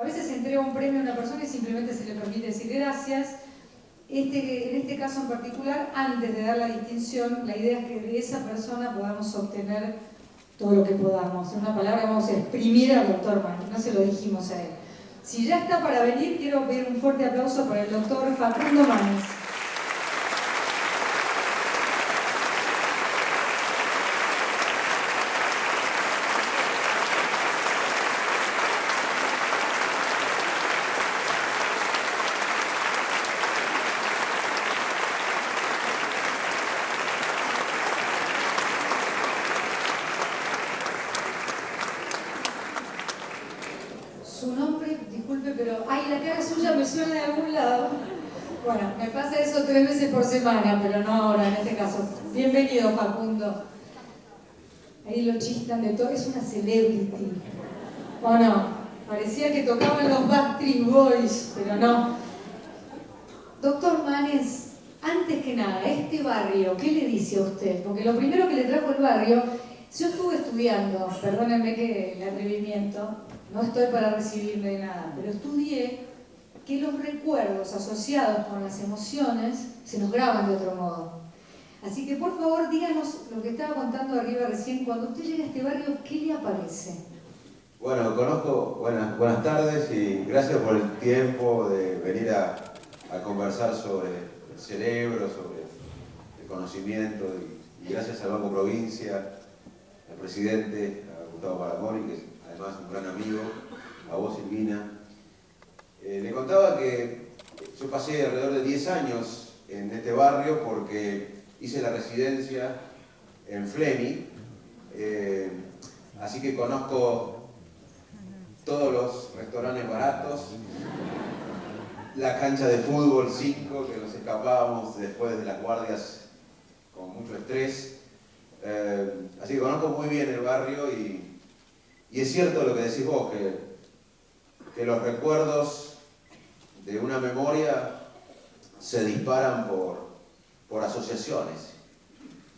A veces se entrega un premio a una persona y simplemente se le permite decir gracias. En este caso en particular, antes de dar la distinción, la idea es que de esa persona podamos obtener todo lo que podamos. En una palabra, vamos a exprimir al doctor Manes, no se lo dijimos a él. Si ya está para venir, quiero pedir un fuerte aplauso para el doctor Facundo Manes. Su nombre, disculpe, pero ay, la cara suya me suena de algún lado. Bueno, me pasa eso 3 veces por semana, pero no ahora, en este caso. Bienvenido, Facundo. Ahí lo chistan de todo, es una celebrity. ¿O no? Parecía que tocaban los Backstreet Boys, pero no. Doctor Manes, antes que nada, este barrio, ¿qué le dice a usted? Porque lo primero que le trajo el barrio, yo estuve estudiando, perdónenme que el atrevimiento, no estoy para recibirme de nada, pero estudié que los recuerdos asociados con las emociones se nos graban de otro modo. Así que por favor díganos lo que estaba contando arriba recién, cuando usted llega a este barrio, ¿qué le aparece? Bueno, conozco, buenas tardes y gracias por el tiempo de venir a conversar sobre el cerebro, sobre el conocimiento y gracias al Banco Provincia, al presidente, a Gustavo Paramori, que es además un gran amigo, a vos Silvina. Le contaba que yo pasé alrededor de 10 años en este barrio porque hice la residencia en Flemi, así que conozco todos los restaurantes baratos, la cancha de fútbol 5 que nos escapábamos después de las guardias con mucho estrés, así que conozco muy bien el barrio y es cierto lo que decís vos, que los recuerdos de una memoria se disparan por asociaciones.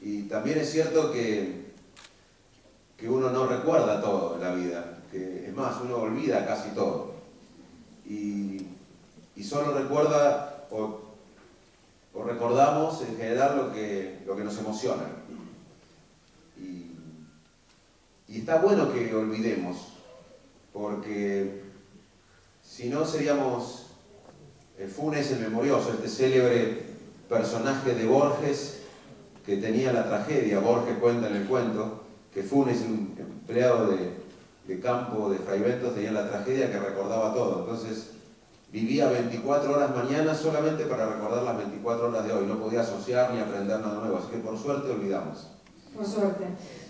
Y también es cierto que uno no recuerda todo en la vida, que es más, uno olvida casi todo. Y solo recuerda o recordamos en general lo que nos emociona. Y está bueno que olvidemos, porque si no seríamos Funes el Memorioso, este célebre personaje de Borges que tenía la tragedia. Borges cuenta en el cuento que Funes, un empleado de campo de Fray Bentos, tenía la tragedia que recordaba todo. Entonces vivía 24 horas mañana solamente para recordar las 24 horas de hoy. No podía asociar ni aprender nada nuevo, así que por suerte olvidamos. Por suerte.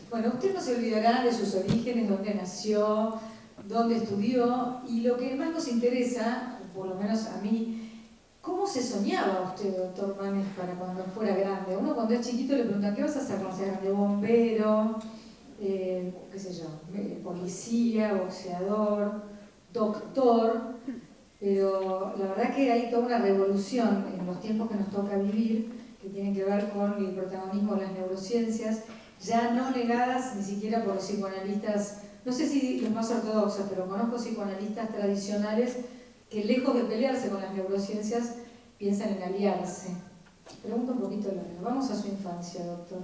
Bueno, usted no se olvidará de sus orígenes, dónde nació, dónde estudió, y lo que más nos interesa, por lo menos a mí, ¿cómo se soñaba usted, doctor Manes, para cuando fuera grande? Uno cuando es chiquito le preguntan, ¿qué vas a hacer cuando seas grande? Bombero, qué sé yo, policía, boxeador, doctor, pero la verdad que hay toda una revolución en los tiempos que nos toca vivir, que tienen que ver con el protagonismo de las neurociencias, ya no negadas ni siquiera por los psicoanalistas, no sé si los más ortodoxos, pero conozco psicoanalistas tradicionales que lejos de pelearse con las neurociencias, piensan en aliarse. Pregunto un poquito largo. Vamos a su infancia, doctor.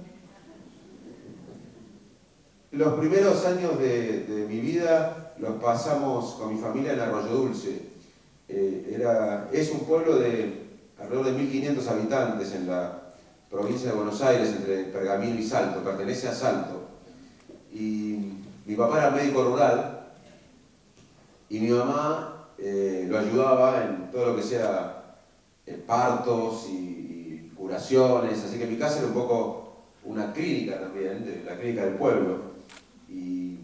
Los primeros años de mi vida los pasamos con mi familia en Arroyo Dulce. Es un pueblo de alrededor de 1500 habitantes en la provincia de Buenos Aires, entre Pergamino y Salto, pertenece a Salto. Y mi papá era médico rural y mi mamá lo ayudaba en todo lo que sea partos y curaciones, así que mi casa era un poco una clínica también, la clínica del pueblo. Y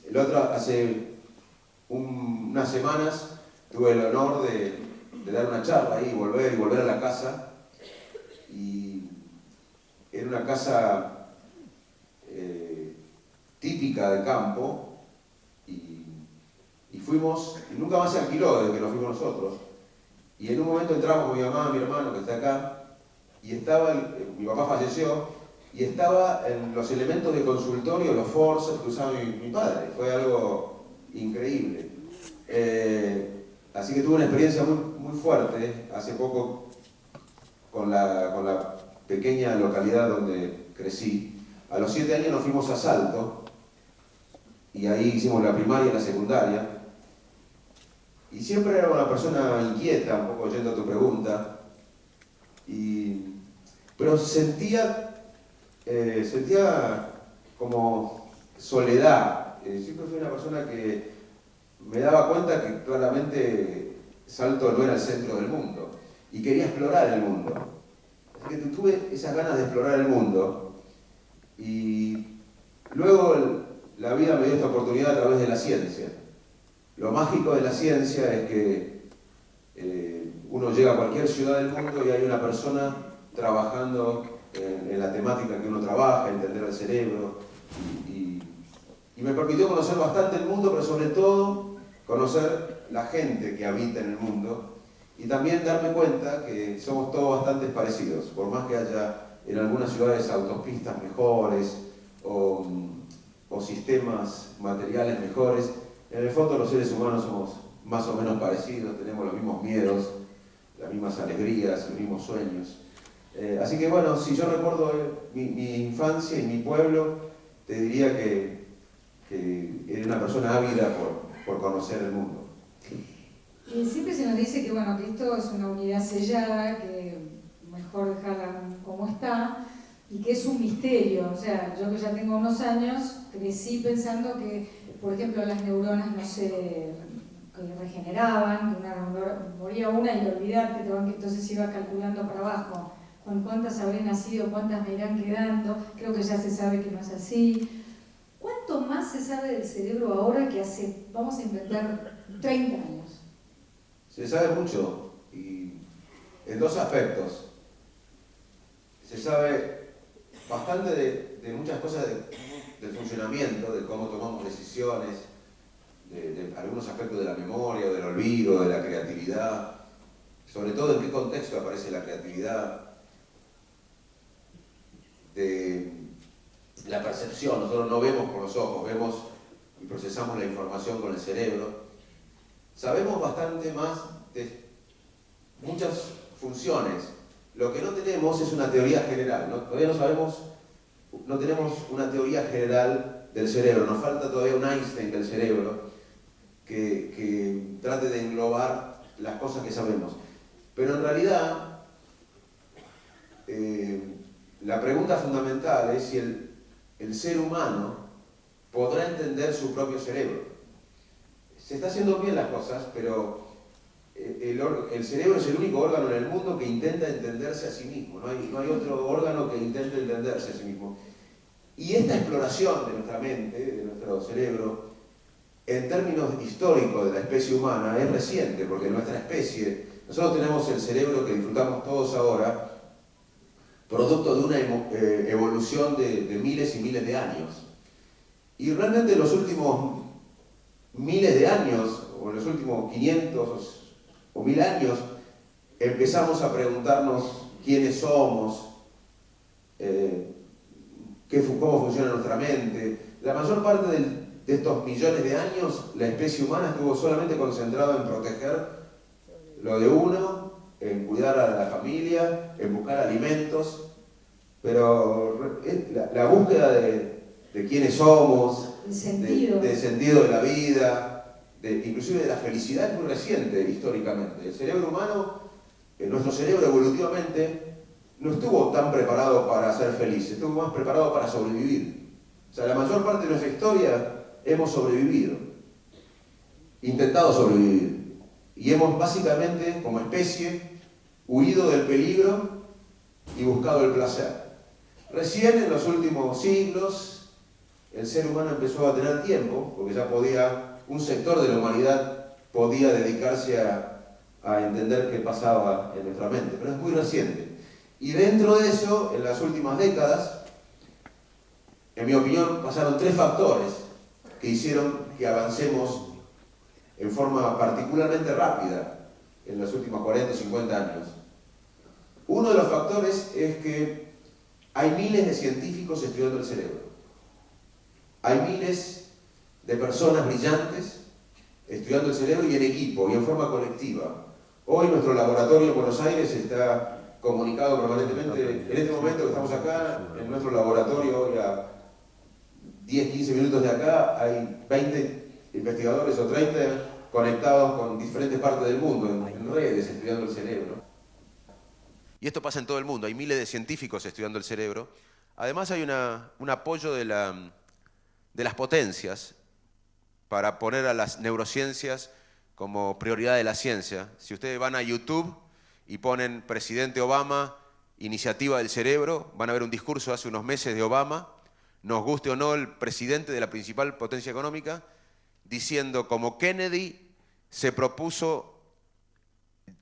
el otro, hace unas semanas tuve el honor de dar una charla ahí, volver a la casa. Y era una casa típica de campo y fuimos, y nunca más se alquiló desde que lo fuimos nosotros. Y en un momento entramos con mi mamá, mi hermano que está acá, y estaba, mi papá falleció, y estaba en los elementos de consultorio, los forceps que usaba mi padre. Fue algo increíble. que tuve una experiencia muy fuerte hace poco con la pequeña localidad donde crecí. A los 7 años nos fuimos a Salto y ahí hicimos la primaria y la secundaria. Y siempre era una persona inquieta, un poco oyendo a tu pregunta, pero sentía como soledad. Siempre fui una persona que me daba cuenta que claramente Salto no era el centro del mundo y quería explorar el mundo. Así que tuve esas ganas de explorar el mundo y luego la vida me dio esta oportunidad a través de la ciencia. Lo mágico de la ciencia es que uno llega a cualquier ciudad del mundo y hay una persona trabajando en la temática que uno trabaja, entender el cerebro, y me permitió conocer bastante el mundo, pero sobre todo conocer la gente que habita en el mundo y también darme cuenta que somos todos bastante parecidos, por más que haya en algunas ciudades autopistas mejores o sistemas materiales mejores. En el fondo los seres humanos somos más o menos parecidos, tenemos los mismos miedos, las mismas alegrías, los mismos sueños. Así que bueno, si yo recuerdo mi infancia y mi pueblo, te diría que era una persona ávida por conocer el mundo. Siempre se nos dice que, bueno, que esto es una unidad sellada, que mejor dejarla como está, y que es un misterio. O sea, yo que ya tengo unos años, crecí pensando que, por ejemplo, las neuronas no se regeneraban, que moría una y olvidarte, entonces iba calculando para abajo con cuántas habré nacido, cuántas me irán quedando. Creo que ya se sabe que no es así. ¿Cuánto más se sabe del cerebro ahora que hace, vamos a inventar, 30 años? Se sabe mucho, y en dos aspectos. Se sabe bastante de muchas cosas del funcionamiento, de cómo tomamos decisiones, de algunos aspectos de la memoria, del olvido, de la creatividad, sobre todo en qué contexto aparece la creatividad, de la percepción. Nosotros no vemos con los ojos, vemos y procesamos la información con el cerebro. Sabemos bastante más de muchas funciones. Lo que no tenemos es una teoría general, ¿no? Todavía no tenemos una teoría general del cerebro, nos falta todavía un Einstein del cerebro que trate de englobar las cosas que sabemos. Pero en realidad, la pregunta fundamental es si el ser humano podrá entender su propio cerebro. Se está haciendo bien las cosas, pero el cerebro es el único órgano en el mundo que intenta entenderse a sí mismo. No hay otro órgano que intente entenderse a sí mismo. Y esta exploración de nuestra mente, de nuestro cerebro, en términos históricos de la especie humana, es reciente, porque nuestra especie, nosotros tenemos el cerebro que disfrutamos todos ahora, producto de una evolución de miles y miles de años. Y realmente en los últimos miles de años, o en los últimos 500 o 1000 años, empezamos a preguntarnos quiénes somos, cómo funciona nuestra mente. La mayor parte de estos millones de años, la especie humana estuvo solamente concentrada en proteger lo de uno, en cuidar a la familia, en buscar alimentos, pero la búsqueda de quiénes somos, el sentido. De sentido de la vida, inclusive de la felicidad, es muy reciente históricamente. El cerebro humano, nuestro cerebro evolutivamente, no estuvo tan preparado para ser feliz, estuvo más preparado para sobrevivir. O sea, la mayor parte de nuestra historia hemos sobrevivido, intentado sobrevivir, y hemos básicamente, como especie, huido del peligro y buscado el placer. Recién en los últimos siglos, el ser humano empezó a tener tiempo, porque ya un sector de la humanidad podía dedicarse a entender qué pasaba en nuestra mente, pero es muy reciente. Y dentro de eso, en las últimas décadas, en mi opinión, pasaron 3 factores que hicieron que avancemos en forma particularmente rápida en los últimos 40 o 50 años. Uno de los factores es que hay miles de científicos estudiando el cerebro. Hay miles de personas brillantes estudiando el cerebro y en equipo y en forma colectiva. Hoy nuestro laboratorio en Buenos Aires está comunicado permanentemente. En este momento que estamos acá, en nuestro laboratorio, hoy a 10-15 minutos de acá, hay 20 investigadores o 30 conectados con diferentes partes del mundo, en redes, estudiando el cerebro. Y esto pasa en todo el mundo, hay miles de científicos estudiando el cerebro. Además hay un apoyo de las potencias para poner a las neurociencias como prioridad de la ciencia. Si ustedes van a YouTube y ponen Presidente Obama, Iniciativa del Cerebro, van a ver un discurso hace unos meses de Obama, nos guste o no el presidente de la principal potencia económica, diciendo como Kennedy se propuso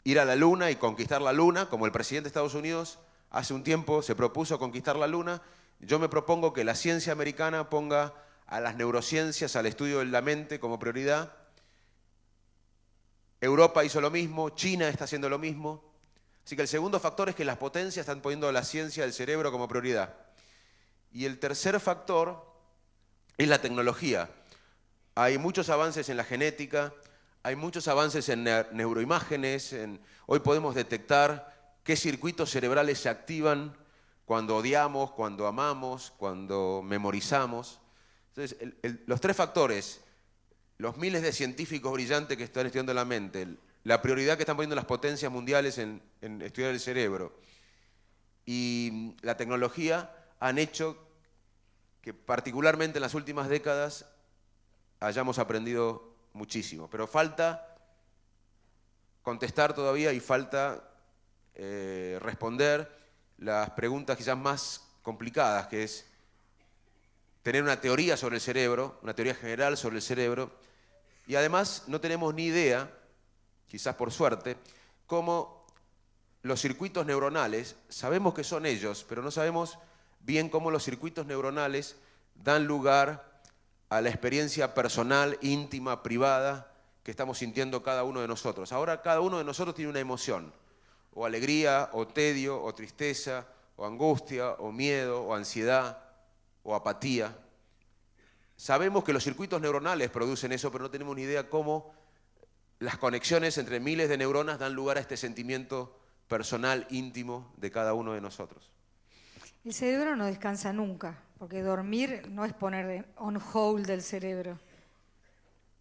ir a la Luna y conquistar la Luna, como el presidente de Estados Unidos hace un tiempo se propuso conquistar la Luna, yo me propongo que la ciencia americana ponga a las neurociencias, al estudio de la mente como prioridad. Europa hizo lo mismo, China está haciendo lo mismo. Así que el segundo factor es que las potencias están poniendo a la ciencia del cerebro como prioridad. Y el tercer factor es la tecnología. Hay muchos avances en la genética, hay muchos avances en neuroimágenes. Hoy podemos detectar qué circuitos cerebrales se activan cuando odiamos, cuando amamos, cuando memorizamos. Entonces, los tres factores, los miles de científicos brillantes que están estudiando la mente, la prioridad que están poniendo las potencias mundiales en estudiar el cerebro y la tecnología han hecho que particularmente en las últimas décadas hayamos aprendido muchísimo. Pero falta contestar todavía y falta responder las preguntas quizás más complicadas, que es tener una teoría sobre el cerebro, una teoría general sobre el cerebro, y además no tenemos ni idea, quizás por suerte, cómo los circuitos neuronales, sabemos que son ellos, pero no sabemos bien cómo los circuitos neuronales dan lugar a la experiencia personal, íntima, privada, que estamos sintiendo cada uno de nosotros. Ahora cada uno de nosotros tiene una emoción, o alegría, o tedio, o tristeza, o angustia, o miedo, o ansiedad, o apatía. Sabemos que los circuitos neuronales producen eso, pero no tenemos ni idea cómo las conexiones entre miles de neuronas dan lugar a este sentimiento personal, íntimo de cada uno de nosotros. El cerebro no descansa nunca, porque dormir no es poner on hold del cerebro.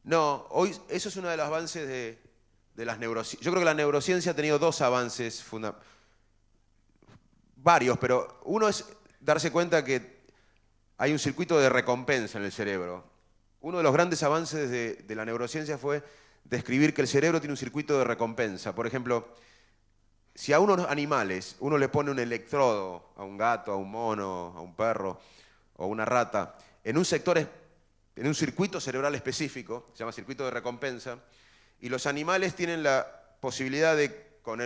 No, hoy eso es uno de los avances de las neurociencias. Yo creo que la neurociencia ha tenido dos avances varios, pero uno es darse cuenta que hay un circuito de recompensa en el cerebro. Uno de los grandes avances de la neurociencia fue describir que el cerebro tiene un circuito de recompensa. Por ejemplo, si a unos animales uno le pone un electrodo, a un gato, a un mono, a un perro o a una rata, en un circuito cerebral específico, se llama circuito de recompensa, y los animales tienen la posibilidad de con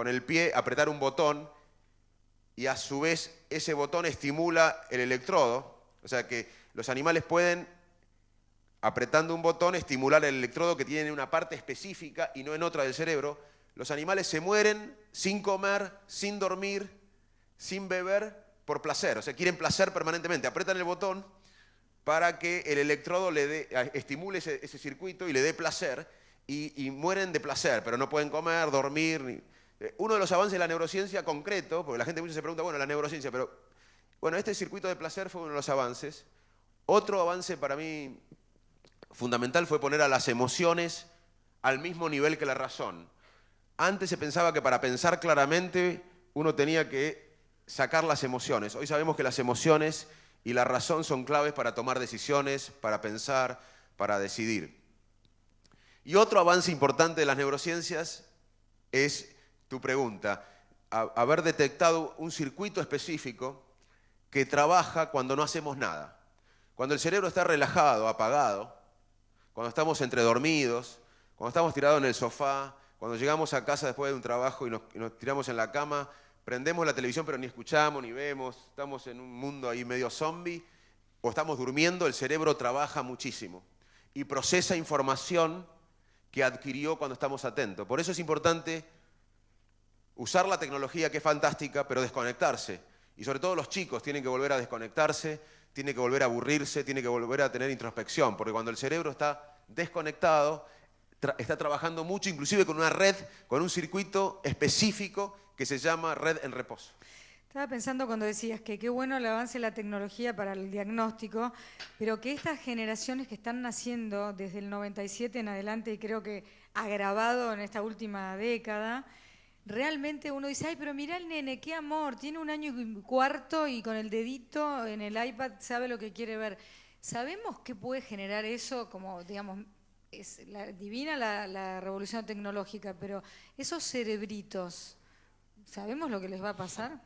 el pie apretar un botón y a su vez ese botón estimula el electrodo, o sea que los animales pueden, apretando un botón, estimular el electrodo que tiene en una parte específica y no en otra del cerebro. Los animales se mueren sin comer, sin dormir, sin beber, por placer, o sea, quieren placer permanentemente, apretan el botón para que el electrodo estimule ese circuito y le dé placer, y mueren de placer, pero no pueden comer, dormir. Uno de los avances de la neurociencia concreto, porque la gente mucho se pregunta, bueno, la neurociencia, pero bueno, este circuito de placer fue uno de los avances. Otro avance para mí fundamental fue poner a las emociones al mismo nivel que la razón. Antes se pensaba que para pensar claramente uno tenía que sacar las emociones. Hoy sabemos que las emociones y la razón son claves para tomar decisiones, para pensar, para decidir. Y otro avance importante de las neurociencias es tu pregunta, haber detectado un circuito específico que trabaja cuando no hacemos nada. Cuando el cerebro está relajado, apagado, cuando estamos entre dormidos, cuando estamos tirados en el sofá, cuando llegamos a casa después de un trabajo y nos tiramos en la cama, prendemos la televisión pero ni escuchamos ni vemos, estamos en un mundo ahí medio zombie, o estamos durmiendo, el cerebro trabaja muchísimo y procesa información que adquirió cuando estamos atentos. Por eso es importante usar la tecnología, que es fantástica, pero desconectarse. Y sobre todo los chicos tienen que volver a desconectarse, tienen que volver a aburrirse, tienen que volver a tener introspección, porque cuando el cerebro está desconectado está trabajando mucho, inclusive con una red, con un circuito específico que se llama Red en Reposo. Estaba pensando cuando decías que qué bueno el avance de la tecnología para el diagnóstico, pero que estas generaciones que están naciendo desde el 97 en adelante, y creo que agravado en esta última década, realmente uno dice, ay, pero mirá el nene, qué amor, tiene 1 año y cuarto y con el dedito en el iPad sabe lo que quiere ver. ¿Sabemos qué puede generar eso? Como, digamos, es divina la revolución tecnológica, pero esos cerebritos, ¿sabemos lo que les va a pasar?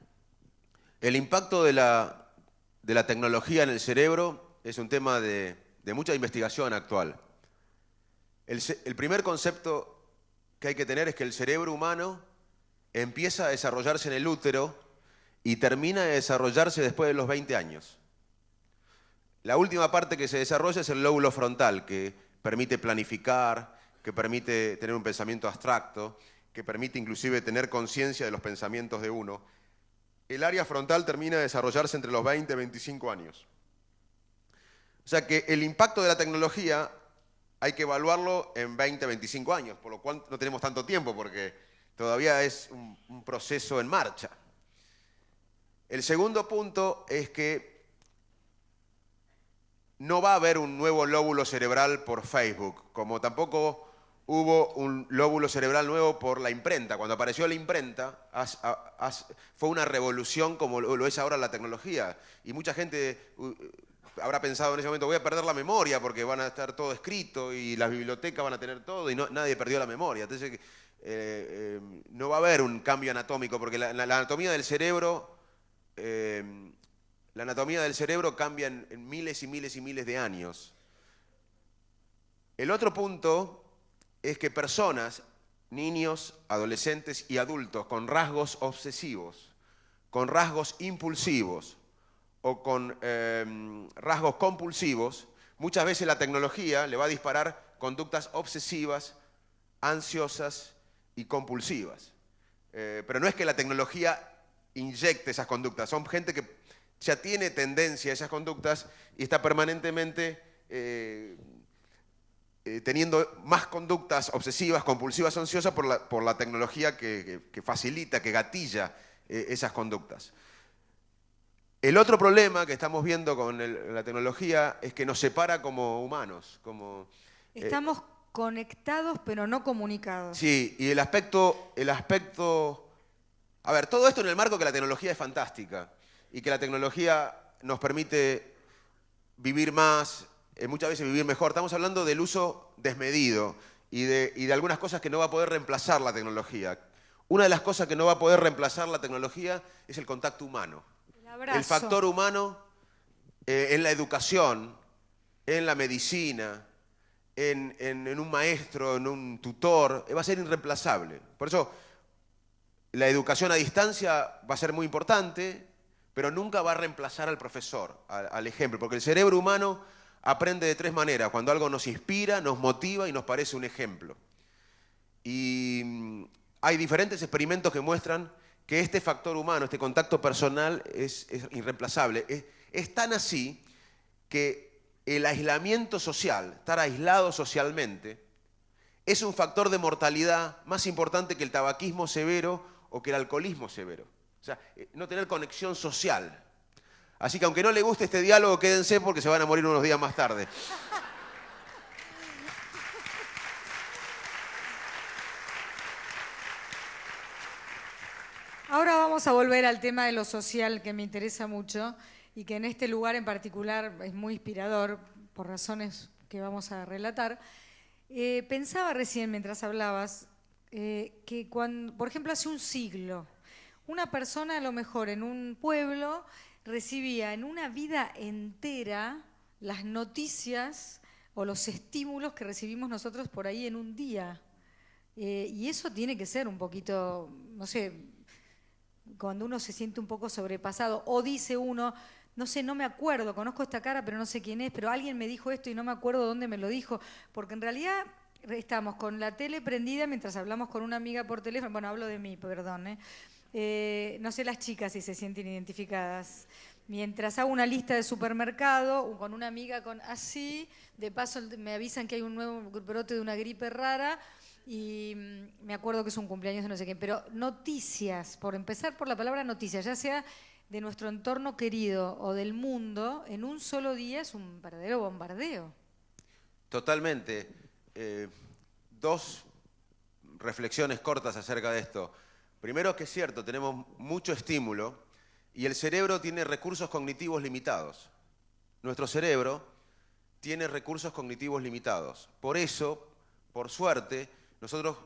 El impacto de la tecnología en el cerebro es un tema de mucha investigación actual. El primer concepto que hay que tener es que el cerebro humano empieza a desarrollarse en el útero y termina de desarrollarse después de los 20 años. La última parte que se desarrolla es el lóbulo frontal, que permite planificar, que permite tener un pensamiento abstracto, que permite inclusive tener conciencia de los pensamientos de uno. El área frontal termina de desarrollarse entre los 20 y 25 años. O sea que el impacto de la tecnología hay que evaluarlo en 20, 25 años, por lo cual no tenemos tanto tiempo porque todavía es un proceso en marcha. El segundo punto es que no va a haber un nuevo lóbulo cerebral por Facebook, como tampoco hubo un lóbulo cerebral nuevo por la imprenta. Cuando apareció la imprenta, fue una revolución como lo es ahora la tecnología. Y mucha gente habrá pensado en ese momento, voy a perder la memoria porque van a estar todo escrito y las bibliotecas van a tener todo y nadie perdió la memoria. Entonces, no va a haber un cambio anatómico porque la anatomía del cerebro... la anatomía del cerebro cambia en miles y miles y miles de años. El otro punto es que personas, niños, adolescentes y adultos con rasgos obsesivos, con rasgos impulsivos o con rasgos compulsivos, muchas veces la tecnología le va a disparar conductas obsesivas, ansiosas y compulsivas. Pero no es que la tecnología inyecte esas conductas, son gente que ya tiene tendencia a esas conductas y está permanentemente teniendo más conductas obsesivas, compulsivas, ansiosas por la tecnología que facilita, que gatilla esas conductas. El otro problema que estamos viendo con la tecnología es que nos separa como humanos. Estamos conectados pero no comunicados. Sí, y el aspecto... A ver, todo esto en el marco que la tecnología es fantástica y que la tecnología nos permite vivir más, muchas veces vivir mejor. Estamos hablando del uso desmedido y de algunas cosas que no va a poder reemplazar la tecnología. Una de las cosas que no va a poder reemplazar la tecnología es el contacto humano. El factor humano en la educación, en la medicina, en un maestro, en un tutor, va a ser irreemplazable. Por eso la educación a distancia va a ser muy importante, pero nunca va a reemplazar al profesor, al ejemplo, porque el cerebro humano aprende de 3 maneras, cuando algo nos inspira, nos motiva y nos parece un ejemplo. Y hay diferentes experimentos que muestran que este factor humano, este contacto personal es irreemplazable. Es tan así que el aislamiento social, estar aislado socialmente, es un factor de mortalidad más importante que el tabaquismo severo o que el alcoholismo severo. O sea, no tener conexión social. Así que aunque no le guste este diálogo, quédense porque se van a morir unos días más tarde. Ahora vamos a volver al tema de lo social que me interesa mucho y que en este lugar en particular es muy inspirador por razones que vamos a relatar. Pensaba recién mientras hablabas que cuando, por ejemplo, hace un siglo, una persona a lo mejor en un pueblo recibía en una vida entera las noticias o los estímulos que recibimos nosotros por ahí en un día. Y eso tiene que ser un poquito, no sé, cuando uno se siente un poco sobrepasado o dice uno, no sé, no me acuerdo, conozco esta cara pero no sé quién es, pero alguien me dijo esto y no me acuerdo dónde me lo dijo, porque en realidad estamos con la tele prendida mientras hablamos con una amiga por teléfono, bueno, hablo de mí, perdón, no sé las chicas si se sienten identificadas, mientras hago una lista de supermercado con una amiga así, de paso me avisan que hay un nuevo brote de una gripe rara y me acuerdo que es un cumpleaños de no sé quién. Pero noticias, por empezar por la palabra noticias, ya sea de nuestro entorno querido o del mundo, en un solo día es un verdadero bombardeo. Totalmente. Dos reflexiones cortas acerca de esto. Primero, que es cierto, tenemos mucho estímulo y el cerebro tiene recursos cognitivos limitados. Nuestro cerebro tiene recursos cognitivos limitados. Por eso, por suerte, nosotros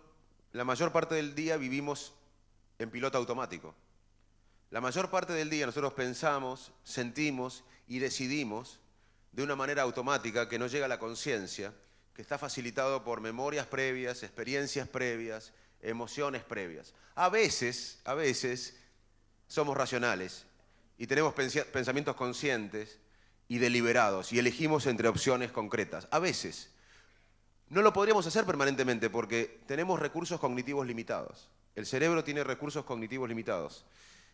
la mayor parte del día vivimos en piloto automático. La mayor parte del día nosotros pensamos, sentimos y decidimos de una manera automática que no llega a la conciencia, que está facilitado por memorias previas, experiencias previas, emociones previas. A veces somos racionales y tenemos pensamientos conscientes y deliberados y elegimos entre opciones concretas. A veces. No lo podríamos hacer permanentemente porque tenemos recursos cognitivos limitados. El cerebro tiene recursos cognitivos limitados.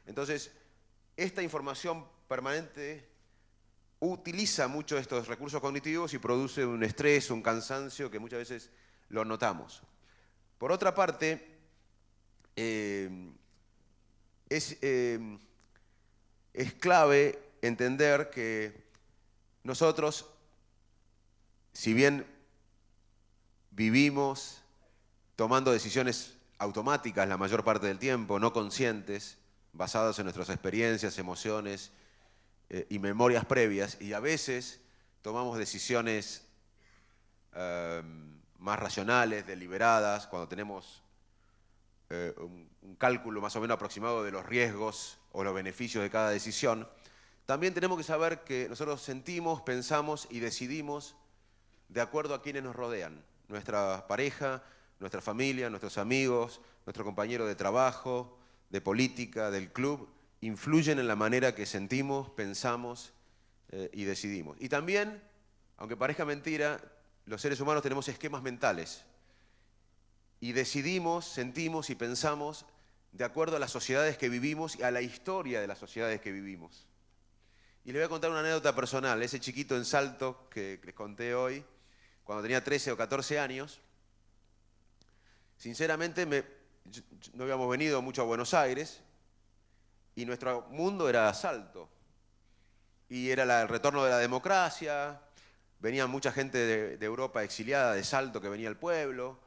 Entonces, esta información permanente utiliza mucho estos recursos cognitivos y produce un estrés, un cansancio que muchas veces lo notamos. Por otra parte, es clave entender que nosotros, si bien vivimos tomando decisiones automáticas la mayor parte del tiempo, no conscientes, basadas en nuestras experiencias, emociones y memorias previas, y a veces tomamos decisiones más racionales, deliberadas, cuando tenemos un cálculo más o menos aproximado de los riesgos o los beneficios de cada decisión. También tenemos que saber que nosotros sentimos, pensamos y decidimos de acuerdo a quienes nos rodean. Nuestra pareja, nuestra familia, nuestros amigos, nuestro compañero de trabajo, de política, del club, influyen en la manera que sentimos, pensamos y decidimos. Y también, aunque parezca mentira, los seres humanos tenemos esquemas mentales y decidimos, sentimos y pensamos de acuerdo a las sociedades que vivimos y a la historia de las sociedades que vivimos. Y les voy a contar una anécdota personal. Ese chiquito en Salto que les conté hoy, cuando tenía 13 o 14 años, sinceramente no habíamos venido mucho a Buenos Aires y nuestro mundo era Salto. Y era el retorno de la democracia, venía mucha gente de Europa exiliada, de Salto, que venía al pueblo.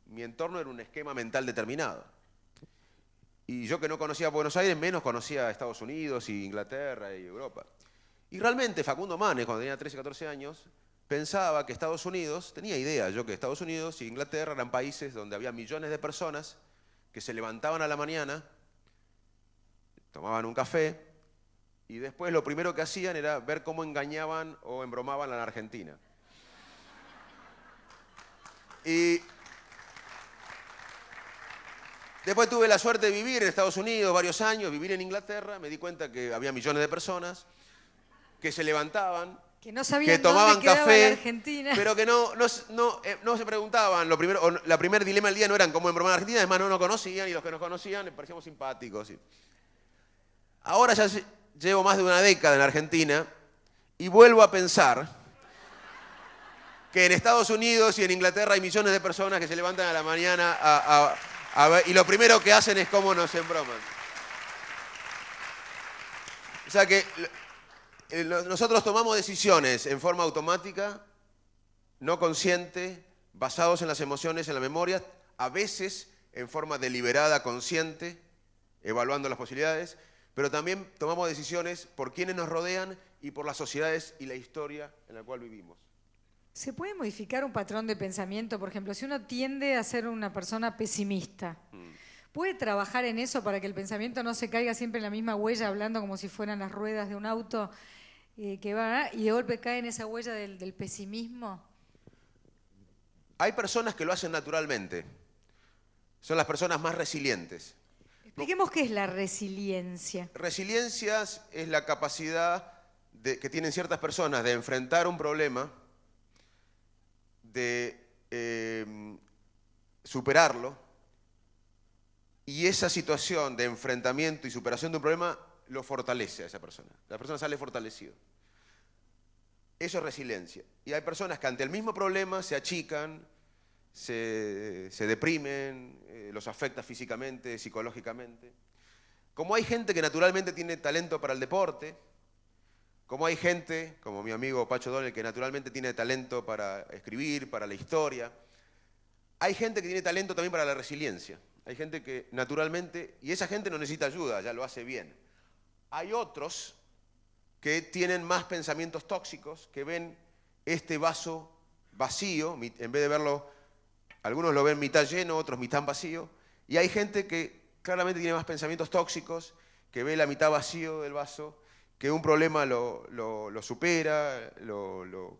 Mi entorno era un esquema mental determinado. Y yo que no conocía Buenos Aires, menos conocía Estados Unidos y Inglaterra y Europa. Y realmente Facundo Manes, cuando tenía 13, 14 años, pensaba que Estados Unidos, tenía idea yo que Estados Unidos y Inglaterra eran países donde había millones de personas que se levantaban a la mañana, tomaban un café y después lo primero que hacían era ver cómo engañaban o embromaban a la Argentina. Y después tuve la suerte de vivir en Estados Unidos varios años, vivir en Inglaterra, me di cuenta que había millones de personas que se levantaban, que no sabían que tomaban dónde quedaba café, la Argentina, pero que no se preguntaban. La primer dilema del día no eran cómo embromar a la Argentina, además no nos conocían y los que nos conocían les parecíamos simpáticos. Ahora ya llevo más de una década en Argentina y vuelvo a pensar que en Estados Unidos y en Inglaterra hay millones de personas que se levantan a la mañana a ver, y lo primero que hacen es cómo nos embroman. O sea que nosotros tomamos decisiones en forma automática, no consciente, basados en las emociones, en la memoria, a veces en forma deliberada, consciente, evaluando las posibilidades, pero también tomamos decisiones por quienes nos rodean y por las sociedades y la historia en la cual vivimos. ¿Se puede modificar un patrón de pensamiento? Por ejemplo, si uno tiende a ser una persona pesimista, ¿puede trabajar en eso para que el pensamiento no se caiga siempre en la misma huella, hablando como si fueran las ruedas de un auto que va y de golpe cae en esa huella del pesimismo? Hay personas que lo hacen naturalmente. Son las personas más resilientes. Expliquemos qué es la resiliencia. Resiliencia es la capacidad que tienen ciertas personas de enfrentar un problema, de superarlo, y esa situación de enfrentamiento y superación de un problema lo fortalece a esa persona. La persona sale fortalecida. Eso es resiliencia. Y hay personas que ante el mismo problema se achican, se deprimen, los afecta físicamente, psicológicamente. Como hay gente que naturalmente tiene talento para el deporte, como hay gente, como mi amigo Pacho Donel, que naturalmente tiene talento para escribir, para la historia, hay gente que tiene talento también para la resiliencia. Hay gente que naturalmente, y esa gente no necesita ayuda, ya lo hace bien. Hay otros que tienen más pensamientos tóxicos, que ven este vaso vacío, en vez de verlo, algunos lo ven mitad lleno, otros mitad vacío, y hay gente que claramente tiene más pensamientos tóxicos, que ve la mitad vacío del vaso, que un problema lo supera, lo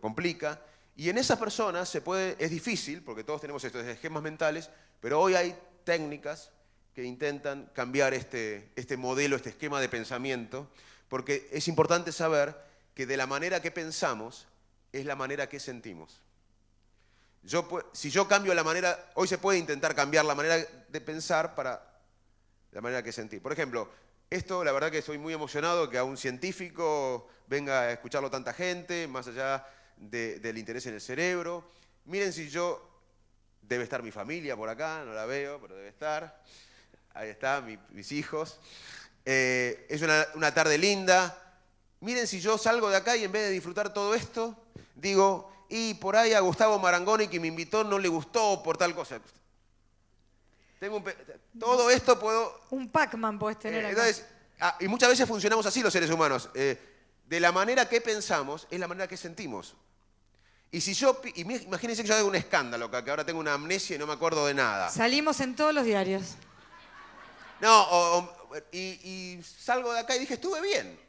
complica, y en esas personas es difícil, porque todos tenemos estos esquemas mentales, pero hoy hay técnicas que intentan cambiar este modelo, este esquema de pensamiento, porque es importante saber que de la manera que pensamos es la manera que sentimos. Si yo cambio la manera, hoy se puede intentar cambiar la manera de pensar para la manera que sentir. Por ejemplo, esto la verdad que estoy muy emocionado que a un científico venga a escucharlo tanta gente, más allá del interés en el cerebro. Miren si debe estar mi familia por acá, no la veo, pero debe estar. Ahí está, mis hijos. Es una tarde linda. Miren si yo salgo de acá y en vez de disfrutar todo esto, digo, y por ahí a Gustavo Marangoni que me invitó no le gustó por tal cosa. Todo esto puedo... Un Pac-Man podés tener acá. Entonces, y muchas veces funcionamos así los seres humanos. De la manera que pensamos es la manera que sentimos. Y si imagínense que yo hago un escándalo, que ahora tengo una amnesia y no me acuerdo de nada. Salimos en todos los diarios. No, y salgo de acá y dije, estuve bien.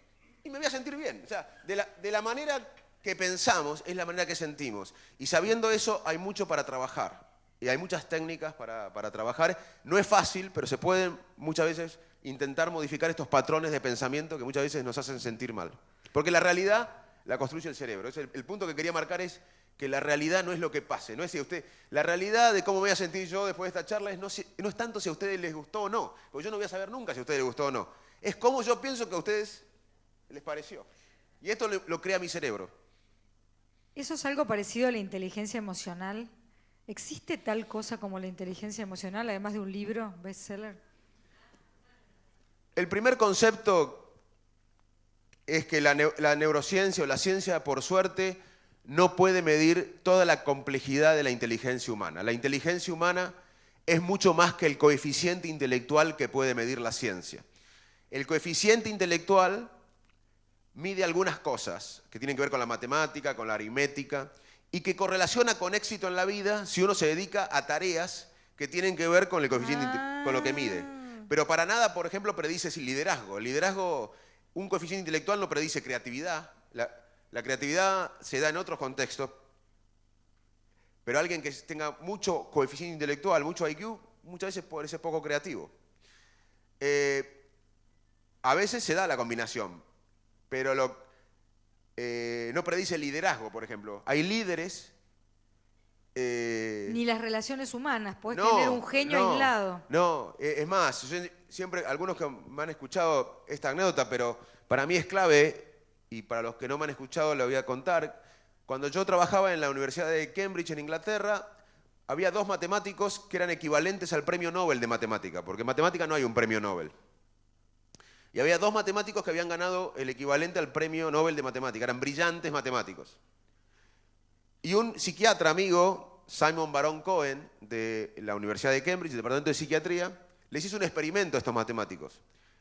Y me voy a sentir bien. O sea, de la manera que pensamos es la manera que sentimos. Y sabiendo eso hay mucho para trabajar. Y hay muchas técnicas para trabajar. No es fácil, pero se pueden muchas veces intentar modificar estos patrones de pensamiento que muchas veces nos hacen sentir mal. Porque la realidad la construye el cerebro. El punto que quería marcar es que la realidad no es lo que pase. No es si la realidad de cómo me voy a sentir yo después de esta charla no es tanto si a ustedes les gustó o no. Porque yo no voy a saber nunca si a ustedes les gustó o no. Es cómo yo pienso que a ustedes les pareció. Y esto lo crea mi cerebro. ¿Eso es algo parecido a la inteligencia emocional? ¿Existe tal cosa como la inteligencia emocional, además de un libro bestseller? El primer concepto es que la neurociencia o la ciencia, por suerte, no puede medir toda la complejidad de la inteligencia humana. La inteligencia humana es mucho más que el coeficiente intelectual que puede medir la ciencia. El coeficiente intelectual mide algunas cosas que tienen que ver con la matemática, con la aritmética, y que correlaciona con éxito en la vida si uno se dedica a tareas que tienen que ver con el coeficiente, con lo que mide. Pero para nada, por ejemplo, predice liderazgo. El liderazgo, un coeficiente intelectual no predice creatividad. La creatividad se da en otros contextos, pero alguien que tenga mucho coeficiente intelectual, mucho IQ, muchas veces puede ser poco creativo. A veces se da la combinación, pero no predice liderazgo, por ejemplo. Hay líderes... Ni las relaciones humanas, podés tener un genio aislado. No, es más, siempre, algunos que me han escuchado esta anécdota, pero para mí es clave, y para los que no me han escuchado la voy a contar. Cuando yo trabajaba en la Universidad de Cambridge, en Inglaterra, había dos matemáticos que eran equivalentes al premio Nobel de matemática, porque en matemática no hay un premio Nobel. Y había dos matemáticos que habían ganado el equivalente al premio Nobel de matemática, eran brillantes matemáticos. Y un psiquiatra amigo, Simon Baron Cohen, de la Universidad de Cambridge, del Departamento de Psiquiatría, les hizo un experimento a estos matemáticos.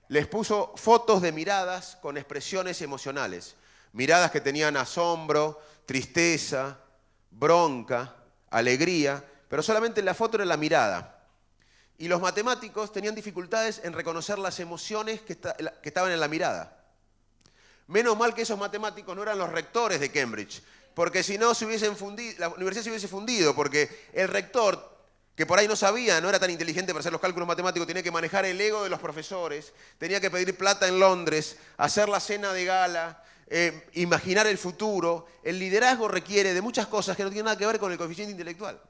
Les puso fotos de miradas con expresiones emocionales. Miradas que tenían asombro, tristeza, bronca, alegría, pero solamente la foto era la mirada. Y los matemáticos tenían dificultades en reconocer las emociones que estaban en la mirada. Menos mal que esos matemáticos no eran los rectores de Cambridge, porque si no la universidad se hubiese fundido, porque el rector, que por ahí no sabía, no era tan inteligente para hacer los cálculos matemáticos, tenía que manejar el ego de los profesores, tenía que pedir plata en Londres, hacer la cena de gala, imaginar el futuro. El liderazgo requiere de muchas cosas que no tienen nada que ver con el coeficiente intelectual.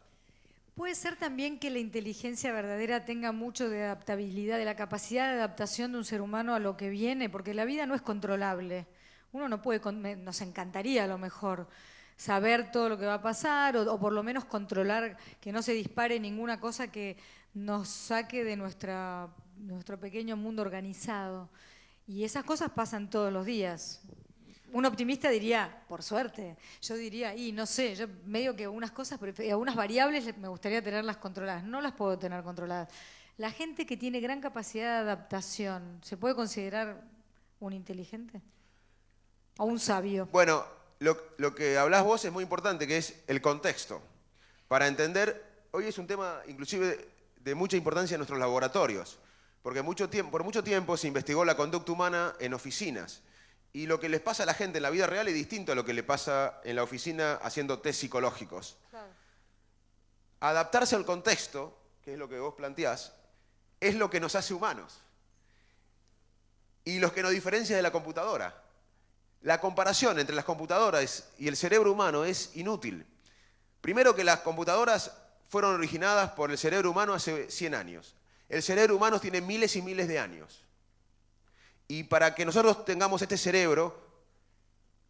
Puede ser también que la inteligencia verdadera tenga mucho de adaptabilidad, de la capacidad de adaptación de un ser humano a lo que viene, porque la vida no es controlable. Uno no puede, nos encantaría a lo mejor saber todo lo que va a pasar o por lo menos controlar que no se dispare ninguna cosa que nos saque de nuestro pequeño mundo organizado. Y esas cosas pasan todos los días. Un optimista diría, por suerte. Yo diría, y no sé, yo medio que algunas cosas, algunas variables me gustaría tenerlas controladas. No las puedo tener controladas. La gente que tiene gran capacidad de adaptación, ¿se puede considerar un inteligente? ¿O un sabio? Bueno, lo que hablás vos es muy importante, que es el contexto. Para entender, hoy es un tema inclusive de mucha importancia en nuestros laboratorios, porque por mucho tiempo se investigó la conducta humana en oficinas. Y lo que les pasa a la gente en la vida real es distinto a lo que le pasa en la oficina haciendo test psicológicos. Claro. Adaptarse al contexto, que es lo que vos planteás, es lo que nos hace humanos. Y lo que nos diferencia de la computadora. La comparación entre las computadoras y el cerebro humano es inútil. Primero que las computadoras fueron originadas por el cerebro humano hace 100 años. El cerebro humano tiene miles y miles de años. Y para que nosotros tengamos este cerebro,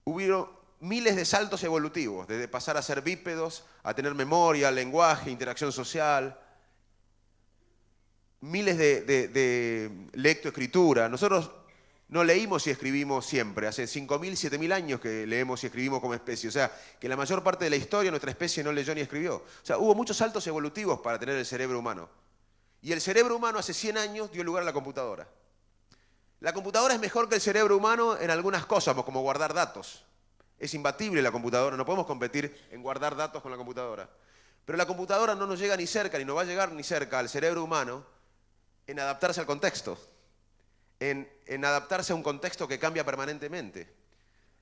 hubieron miles de saltos evolutivos, desde pasar a ser bípedos, a tener memoria, lenguaje, interacción social, miles de lectoescritura. Nosotros no leímos y escribimos siempre, hace 5.000, 7.000 años que leemos y escribimos como especie. O sea, que la mayor parte de la historia nuestra especie no leyó ni escribió. O sea, hubo muchos saltos evolutivos para tener el cerebro humano. Y el cerebro humano hace 100 años dio lugar a la computadora. La computadora es mejor que el cerebro humano en algunas cosas, como guardar datos. Es imbatible la computadora, no podemos competir en guardar datos con la computadora. Pero la computadora no nos llega ni cerca, ni nos va a llegar ni cerca al cerebro humano en adaptarse al contexto, en adaptarse a un contexto que cambia permanentemente.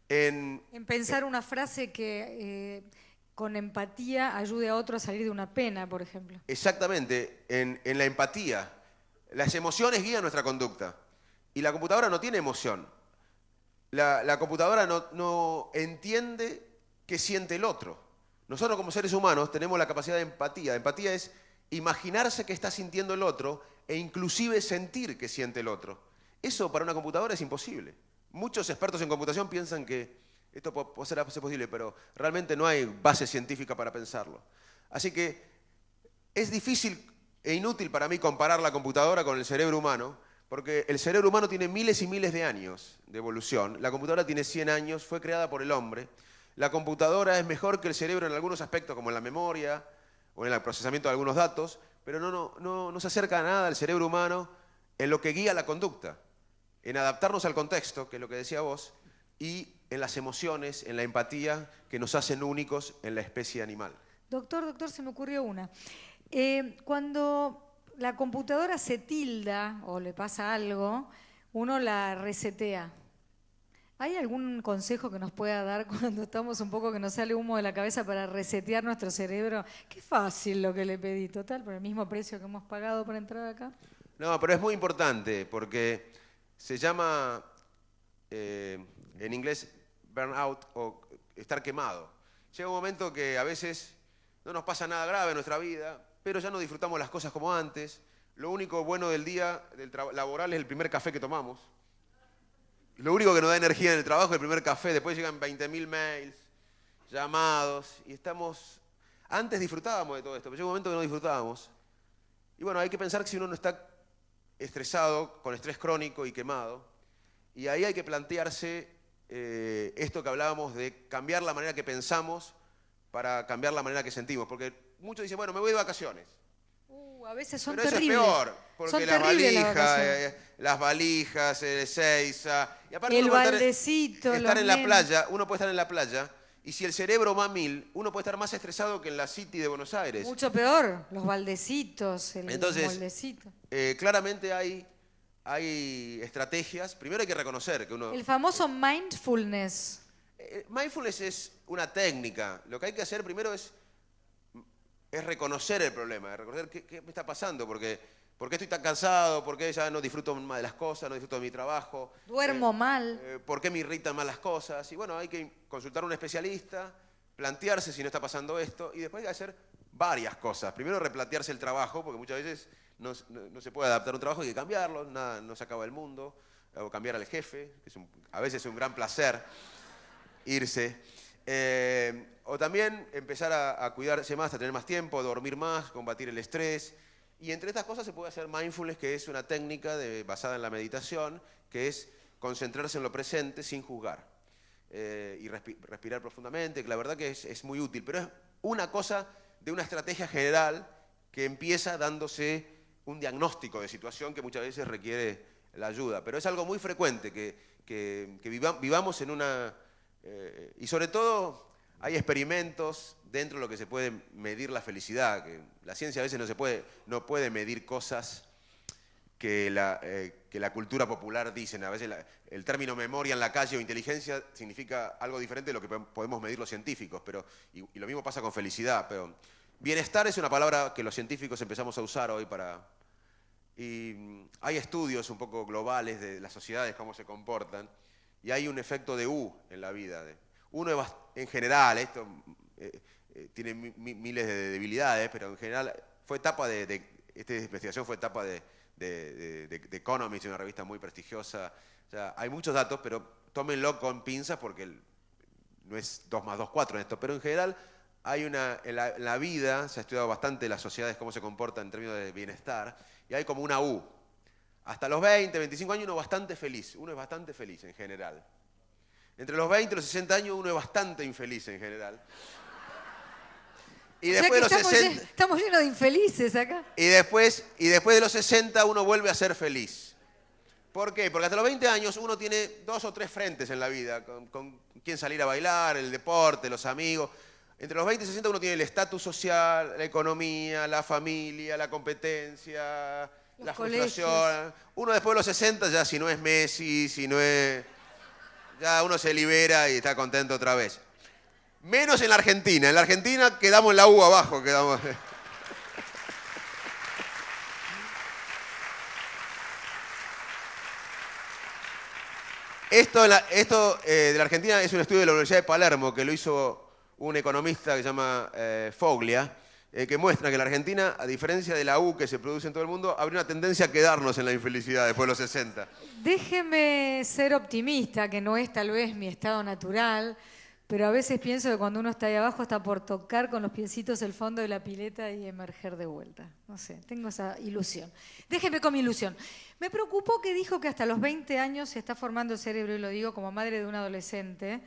En pensar una frase que con empatía ayude a otro a salir de una pena, por ejemplo. Exactamente, en la empatía. Las emociones guían nuestra conducta. Y la computadora no tiene emoción. La computadora no entiende qué siente el otro. Nosotros como seres humanos tenemos la capacidad de empatía. Empatía es imaginarse qué está sintiendo el otro e inclusive sentir qué siente el otro. Eso para una computadora es imposible. Muchos expertos en computación piensan que esto puede ser posible, pero realmente no hay base científica para pensarlo. Así que es difícil e inútil para mí comparar la computadora con el cerebro humano, porque el cerebro humano tiene miles y miles de años de evolución. La computadora tiene 100 años, fue creada por el hombre. La computadora es mejor que el cerebro en algunos aspectos, como en la memoria o en el procesamiento de algunos datos, pero no se acerca a nada al cerebro humano en lo que guía la conducta, en adaptarnos al contexto, que es lo que decía vos, y en las emociones, en la empatía, que nos hacen únicos en la especie animal. Doctor, se me ocurrió una. Cuando la computadora se tilda o le pasa algo, uno la resetea. ¿Hay algún consejo que nos pueda dar cuando estamos un poco que nos sale humo de la cabeza para resetear nuestro cerebro? Qué fácil lo que le pedí, total, por el mismo precio que hemos pagado para entrar acá. No, pero es muy importante porque se llama en inglés burnout o estar quemado. Llega un momento que a veces no nos pasa nada grave en nuestra vida, pero ya no disfrutamos las cosas como antes. Lo único bueno del día laboral es el primer café que tomamos. Lo único que nos da energía en el trabajo es el primer café. Después llegan 20.000 mails, llamados, y estamos... Antes disfrutábamos de todo esto, pero llega un momento que no disfrutábamos. Y bueno, hay que pensar que si uno no está estresado, con estrés crónico y quemado, y ahí hay que plantearse esto que hablábamos de cambiar la manera que pensamos para cambiar la manera que sentimos. Porque muchos dicen, bueno, me voy de vacaciones. A veces son pero terribles. Eso es peor, porque las valijas, el Ezeiza, y aparte el baldecito, estar en la playa, uno puede estar en la playa, y si el cerebro va a 1000, uno puede estar más estresado que en la City de Buenos Aires. Mucho peor, los baldecitos, Entonces, moldecito. Claramente hay estrategias. Primero hay que reconocer que uno... El famoso mindfulness. Mindfulness es una técnica. Lo que hay que hacer primero es reconocer el problema, reconocer qué me está pasando, por qué estoy tan cansado, por qué ya no disfruto más de las cosas, no disfruto de mi trabajo. Duermo mal. ¿Por qué me irritan mal las cosas? Y bueno, hay que consultar a un especialista, plantearse si no está pasando esto, y después hay que hacer varias cosas. Primero, replantearse el trabajo, porque muchas veces no se puede adaptar a un trabajo, hay que cambiarlo, nada, no se acaba el mundo, o cambiar al jefe, que a veces es un gran placer irse. O también empezar a cuidarse más, a tener más tiempo, a dormir más, combatir el estrés. Y entre estas cosas se puede hacer mindfulness, que es una técnica basada en la meditación, que es concentrarse en lo presente sin juzgar. Y respirar profundamente, que la verdad que es muy útil. Pero es una cosa de una estrategia general que empieza dándose un diagnóstico de situación que muchas veces requiere la ayuda. Pero es algo muy frecuente que vivamos en una... y sobre todo hay experimentos dentro de lo que se puede medir la felicidad, que la ciencia a veces no puede medir cosas que la cultura popular dicen. A veces el término memoria en la calle o inteligencia significa algo diferente de lo que podemos medir los científicos, y lo mismo pasa con felicidad. Pero bienestar es una palabra que los científicos empezamos a usar hoy y hay estudios un poco globales de las sociedades, cómo se comportan, y hay un efecto de U en la vida. Uno es, en general, esto tiene miles de debilidades, pero en general esta investigación fue etapa de Economist, una revista muy prestigiosa. O sea, hay muchos datos, pero tómenlo con pinzas porque no es 2 más 2, 4 en esto. Pero en general en la vida se ha estudiado bastante las sociedades, cómo se comportan en términos de bienestar, y hay como una U. Hasta los 20, 25 años uno es bastante feliz en general. Entre los 20 y los 60 años uno es bastante infeliz en general. Y después de los 60, estamos llenos de infelices acá. Y después de los 60 uno vuelve a ser feliz. ¿Por qué? Porque hasta los 20 años uno tiene 2 o 3 frentes en la vida, con quién salir a bailar, el deporte, los amigos. Entre los 20 y 60 uno tiene el estatus social, la economía, la familia, la competencia, la frustración. Uno después de los 60 ya si no es Messi, ya uno se libera y está contento otra vez. Menos en la Argentina. En la Argentina quedamos en la U abajo. Esto de la Argentina es un estudio de la Universidad de Palermo que lo hizo un economista que se llama Foglia, que muestra que en la Argentina, a diferencia de la U que se produce en todo el mundo, habría una tendencia a quedarnos en la infelicidad después de los 60. Déjeme ser optimista, que no es tal vez mi estado natural, pero a veces pienso que cuando uno está ahí abajo está por tocar con los piecitos el fondo de la pileta y emerger de vuelta. No sé, tengo esa ilusión. Déjeme con mi ilusión. Me preocupó que dijo que hasta los 20 años se está formando el cerebro, y lo digo como madre de un adolescente.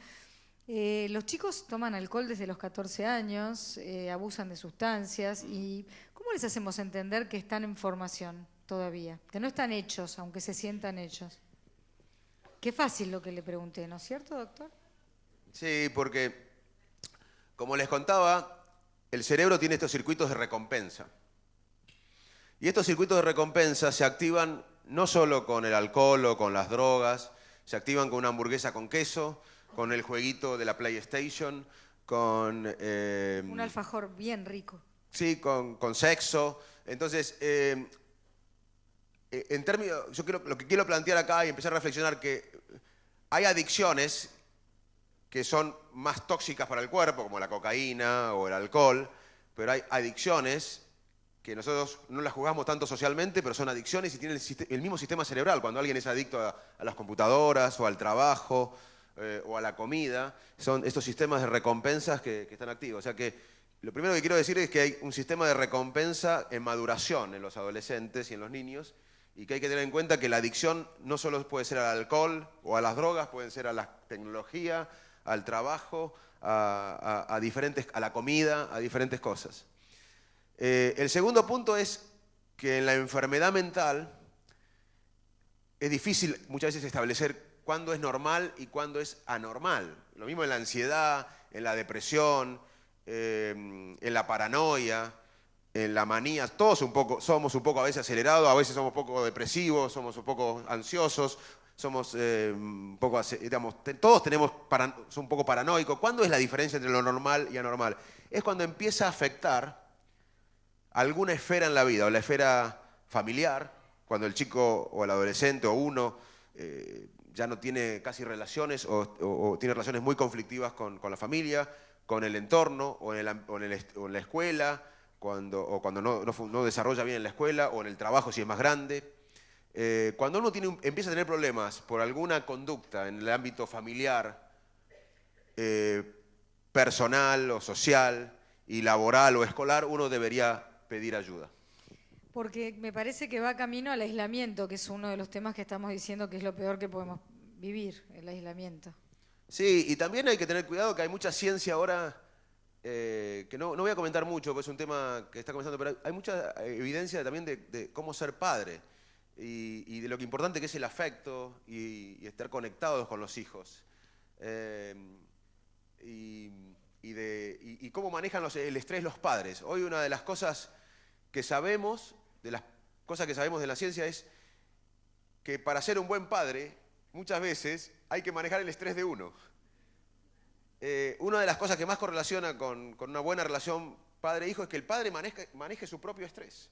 Los chicos toman alcohol desde los 14 años, abusan de sustancias, y ¿cómo les hacemos entender que están en formación todavía? Que no están hechos, aunque se sientan hechos. Qué fácil lo que le pregunté, ¿no es cierto, doctor? Sí, porque, como les contaba, el cerebro tiene estos circuitos de recompensa. Y estos circuitos de recompensa se activan no solo con el alcohol o con las drogas, se activan con una hamburguesa con queso, con el jueguito de la PlayStation, con... un alfajor bien rico. Sí, con sexo. Entonces, en términos, lo que quiero plantear acá y empezar a reflexionar que hay adicciones que son más tóxicas para el cuerpo, como la cocaína o el alcohol, pero hay adicciones que nosotros no las juzgamos tanto socialmente, pero son adicciones y tienen el mismo sistema cerebral. Cuando alguien es adicto a las computadoras o al trabajo o a la comida, son estos sistemas de recompensas que están activos. O sea que lo primero que quiero decir es que hay un sistema de recompensa en maduración en los adolescentes y en los niños, y que hay que tener en cuenta que la adicción no solo puede ser al alcohol o a las drogas, pueden ser a la tecnología, al trabajo, a la comida, a diferentes cosas. El segundo punto es que en la enfermedad mental es difícil muchas veces establecer cuándo es normal y cuándo es anormal. Lo mismo en la ansiedad, en la depresión, en la paranoia, en la manía. Todos somos un poco a veces acelerados, a veces somos un poco depresivos, somos un poco ansiosos, somos un poco, digamos, todos son un poco paranoicos. ¿Cuándo es la diferencia entre lo normal y anormal? Es cuando empieza a afectar alguna esfera en la vida, o la esfera familiar, cuando el chico o el adolescente o uno ya no tiene casi relaciones o tiene relaciones muy conflictivas con la familia, con el entorno o en la escuela, cuando no desarrolla bien en la escuela o en el trabajo si es más grande. Cuando uno empieza a tener problemas por alguna conducta en el ámbito familiar, personal o social, y laboral o escolar, uno debería pedir ayuda. Porque me parece que va camino al aislamiento, que es uno de los temas que estamos diciendo que es lo peor que podemos vivir, el aislamiento. Sí, y también hay que tener cuidado que hay mucha ciencia ahora, que no voy a comentar mucho, porque es un tema que está comenzando, pero hay mucha evidencia también de cómo ser padre y de lo que importante que es el afecto y estar conectados con los hijos. Y cómo manejan el estrés los padres. Hoy una de las cosas que sabemos, de la ciencia, es que para ser un buen padre, muchas veces hay que manejar el estrés de uno. Una de las cosas que más correlaciona con una buena relación padre-hijo es que el padre maneje su propio estrés.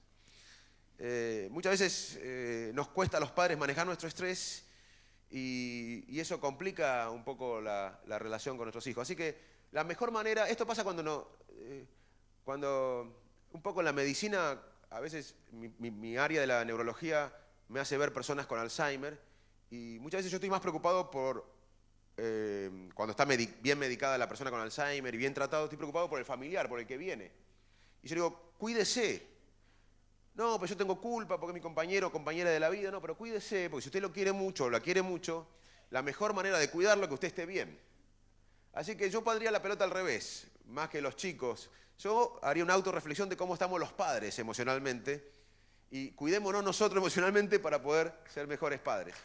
Muchas veces nos cuesta a los padres manejar nuestro estrés y eso complica un poco la relación con nuestros hijos. Así que la mejor manera, esto pasa cuando un poco en la medicina, a veces mi área de la neurología me hace ver personas con Alzheimer y muchas veces yo estoy más preocupado por cuando está bien medicada la persona con Alzheimer y bien tratado, estoy preocupado por el familiar, por el que viene. Y yo digo, cuídese. No, pues yo tengo culpa porque es mi compañero o compañera de la vida. No, pero cuídese, porque si usted lo quiere mucho o la quiere mucho, la mejor manera de cuidarlo es que usted esté bien. Así que yo pondría la pelota al revés, más que los chicos. Yo haría una autorreflexión de cómo estamos los padres emocionalmente y cuidémonos nosotros emocionalmente para poder ser mejores padres.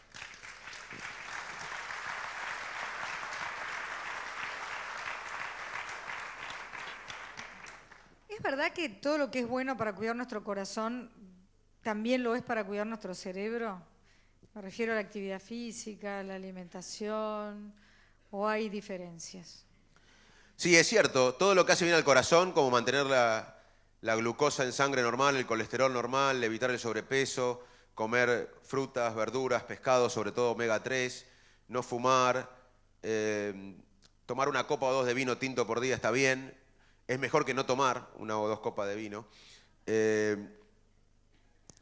¿Es verdad que todo lo que es bueno para cuidar nuestro corazón también lo es para cuidar nuestro cerebro? Me refiero a la actividad física, la alimentación, ¿o hay diferencias? Sí, es cierto, todo lo que hace bien al corazón, como mantener la glucosa en sangre normal, el colesterol normal, evitar el sobrepeso, comer frutas, verduras, pescados, sobre todo omega 3, no fumar, tomar una copa o dos de vino tinto por día está bien, es mejor que no tomar una o dos copas de vino.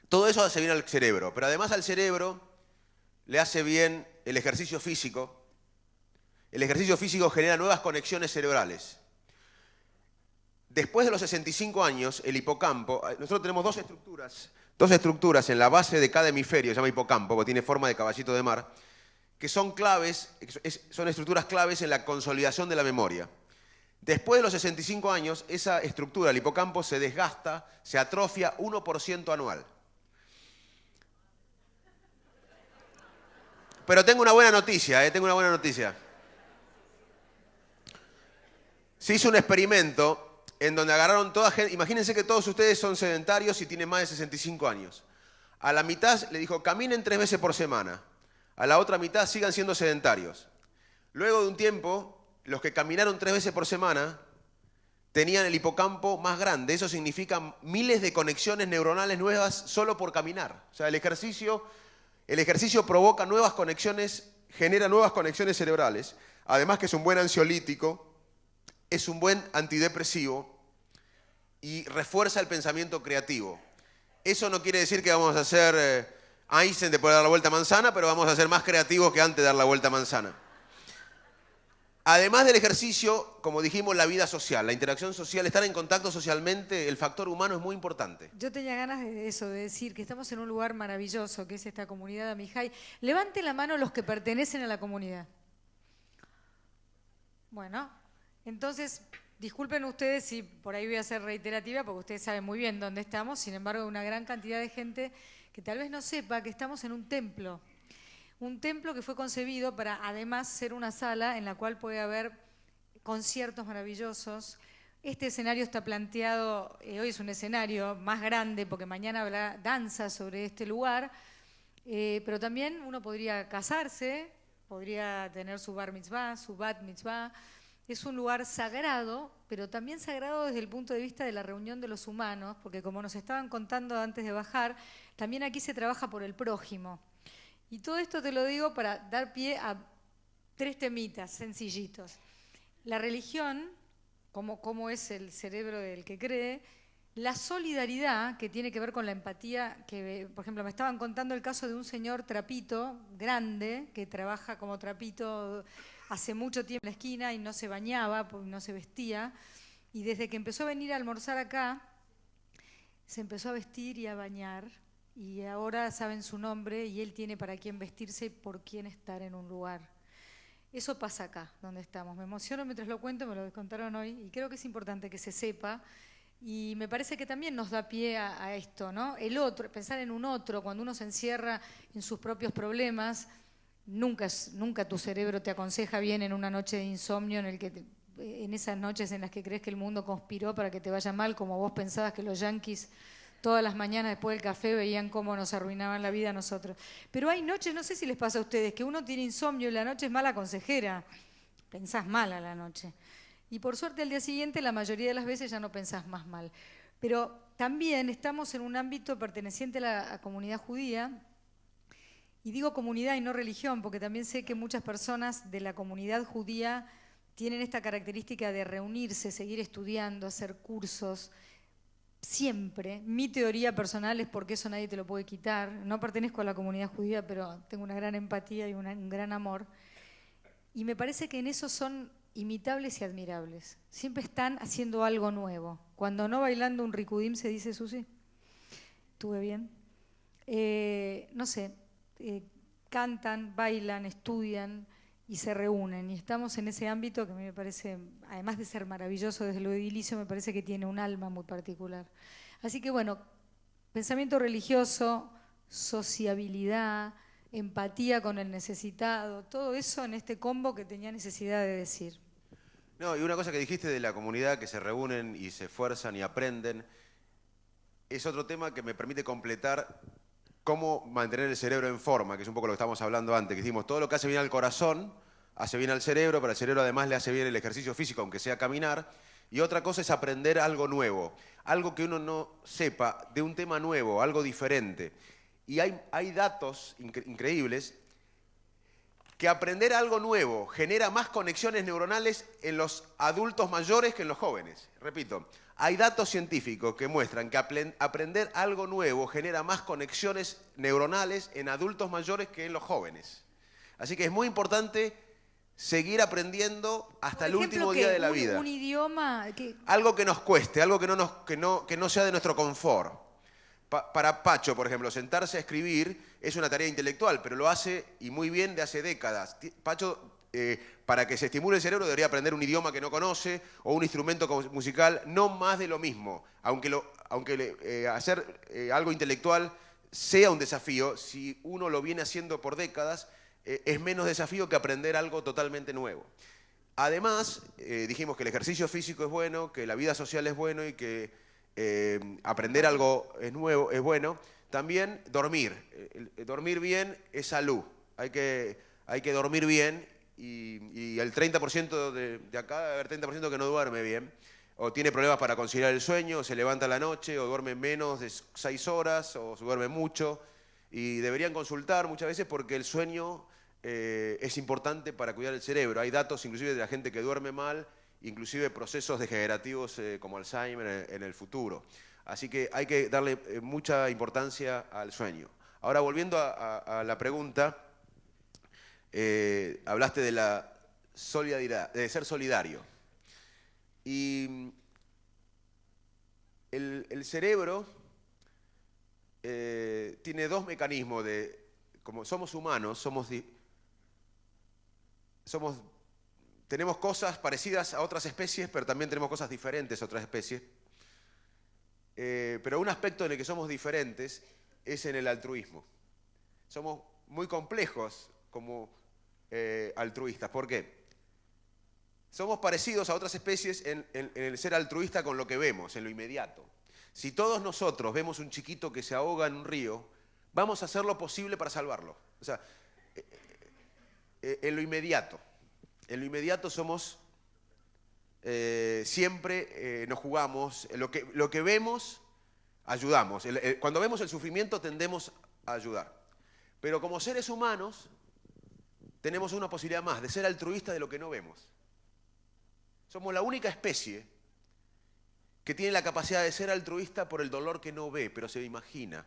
Todo eso hace bien al cerebro, pero además al cerebro le hace bien el ejercicio físico. El ejercicio físico genera nuevas conexiones cerebrales. Después de los 65 años, el hipocampo, nosotros tenemos dos estructuras en la base de cada hemisferio, se llama hipocampo, porque tiene forma de caballito de mar, que son claves, son estructuras claves en la consolidación de la memoria. Después de los 65 años, esa estructura, el hipocampo, se desgasta, se atrofia 1% anual. Pero tengo una buena noticia, Se hizo un experimento en donde agarraron toda gente, imagínense que todos ustedes son sedentarios y tienen más de 65 años. A la mitad le dijo, caminen 3 veces por semana. A la otra mitad sigan siendo sedentarios. Luego de un tiempo, los que caminaron 3 veces por semana tenían el hipocampo más grande. Eso significa miles de conexiones neuronales nuevas solo por caminar. O sea, el ejercicio provoca nuevas conexiones, genera nuevas conexiones cerebrales. Además que es un buen ansiolítico, es un buen antidepresivo y refuerza el pensamiento creativo. Eso no quiere decir que vamos a ser Einstein de poder dar la vuelta a manzana, pero vamos a ser más creativos que antes de dar la vuelta a manzana. Además del ejercicio, como dijimos, la vida social, la interacción social, estar en contacto socialmente, el factor humano es muy importante. Yo tenía ganas de eso, de decir que estamos en un lugar maravilloso, que es esta comunidad de Amijay. Levanten la mano los que pertenecen a la comunidad. Bueno, entonces, disculpen ustedes si por ahí voy a ser reiterativa, porque ustedes saben muy bien dónde estamos. Sin embargo, hay una gran cantidad de gente que tal vez no sepa que estamos en un templo. Un templo que fue concebido para, además, ser una sala en la cual puede haber conciertos maravillosos. Este escenario está planteado, hoy es un escenario más grande porque mañana habrá danza sobre este lugar, pero también uno podría casarse, podría tener su bar mitzvah, su bat mitzvah. Es un lugar sagrado, pero también sagrado desde el punto de vista de la reunión de los humanos, porque como nos estaban contando antes de bajar, también aquí se trabaja por el prójimo. Y todo esto te lo digo para dar pie a 3 temitas sencillitos. La religión, cómo es el cerebro del que cree, La solidaridad, que tiene que ver con la empatía, que por ejemplo me estaban contando el caso de un señor trapito, grande, que trabaja como trapito hace mucho tiempo en la esquina y no se bañaba, no se vestía, y desde que empezó a venir a almorzar acá, se empezó a vestir y a bañar, y ahora saben su nombre y él tiene para quién vestirse y por quién estar en un lugar. Eso pasa acá, donde estamos. Me emociono mientras lo cuento, me lo contaron hoy, y creo que es importante que se sepa. Y me parece que también nos da pie a esto, ¿no? El otro, pensar en un otro, cuando uno se encierra en sus propios problemas, nunca tu cerebro te aconseja bien en una noche de insomnio, en esas noches en las que crees que el mundo conspiró para que te vaya mal, como vos pensabas que los yanquis todas las mañanas después del café veían cómo nos arruinaban la vida a nosotros. Pero hay noches, no sé si les pasa a ustedes, que uno tiene insomnio y la noche es mala consejera, pensás mal a la noche. Y por suerte al día siguiente la mayoría de las veces ya no pensás más mal. Pero también estamos en un ámbito perteneciente a la comunidad judía, y digo comunidad y no religión, porque también sé que muchas personas de la comunidad judía tienen esta característica de reunirse, seguir estudiando, hacer cursos. Siempre, mi teoría personal es porque eso nadie te lo puede quitar. No pertenezco a la comunidad judía, pero tengo una gran empatía y un gran amor. Y me parece que en eso son imitables y admirables. Siempre están haciendo algo nuevo. Cuando no bailando un ricudim se dice, Susi, ¿estuve bien? No sé, cantan, bailan, estudian y se reúnen. Y estamos en ese ámbito que a mí me parece, además de ser maravilloso desde lo edilicio, me parece que tiene un alma muy particular. Así que bueno, pensamiento religioso, sociabilidad, empatía con el necesitado, todo eso en este combo que tenía necesidad de decir. No, y una cosa que dijiste de la comunidad que se reúnen y se esfuerzan y aprenden, es otro tema que me permite completar cómo mantener el cerebro en forma, que es un poco lo que estábamos hablando antes, que dijimos, todo lo que hace bien al corazón, hace bien al cerebro, pero al cerebro además le hace bien el ejercicio físico, aunque sea caminar, y otra cosa es aprender algo nuevo, algo que uno no sepa, de un tema nuevo, algo diferente. Y hay datos increíbles que aprender algo nuevo genera más conexiones neuronales en los adultos mayores que en los jóvenes. Repito, hay datos científicos que muestran que aprender algo nuevo genera más conexiones neuronales en adultos mayores que en los jóvenes. Así que es muy importante seguir aprendiendo hasta el último día de la vida. Un idioma Algo que nos cueste, algo que no sea de nuestro confort. Para Pacho, por ejemplo, sentarse a escribir es una tarea intelectual, pero lo hace, y muy bien, de hace décadas. Pacho, para que se estimule el cerebro, debería aprender un idioma que no conoce o un instrumento musical, no más de lo mismo. Aunque hacer algo intelectual sea un desafío, si uno lo viene haciendo por décadas, es menos desafío que aprender algo totalmente nuevo. Además, dijimos que el ejercicio físico es bueno, que la vida social es bueno y que aprender algo nuevo es bueno. También dormir. Dormir bien es salud. Hay que dormir bien y el 30% de acá debe haber 30% que no duerme bien. O tiene problemas para conciliar el sueño, o se levanta a la noche, o duerme menos de 6 horas, o se duerme mucho. Y deberían consultar muchas veces porque el sueño es importante para cuidar el cerebro. Hay datos inclusive de la gente que duerme mal, inclusive procesos degenerativos como Alzheimer en el futuro. Así que hay que darle mucha importancia al sueño. Ahora, volviendo a la pregunta, hablaste de la solidaridad, de ser solidario. Y el cerebro tiene dos mecanismos como somos humanos, tenemos cosas parecidas a otras especies, pero también tenemos cosas diferentes a otras especies. Pero un aspecto en el que somos diferentes es en el altruismo. Somos muy complejos como altruistas. ¿Por qué? Somos parecidos a otras especies en el ser altruista con lo que vemos, en lo inmediato. Si todos nosotros vemos un chiquito que se ahoga en un río, vamos a hacer lo posible para salvarlo. O sea, en lo inmediato. En lo inmediato somos, siempre nos jugamos, lo que vemos, ayudamos. Cuando vemos el sufrimiento tendemos a ayudar. Pero como seres humanos tenemos una posibilidad más de ser altruistas de lo que no vemos. Somos la única especie que tiene la capacidad de ser altruista por el dolor que no ve, pero se imagina.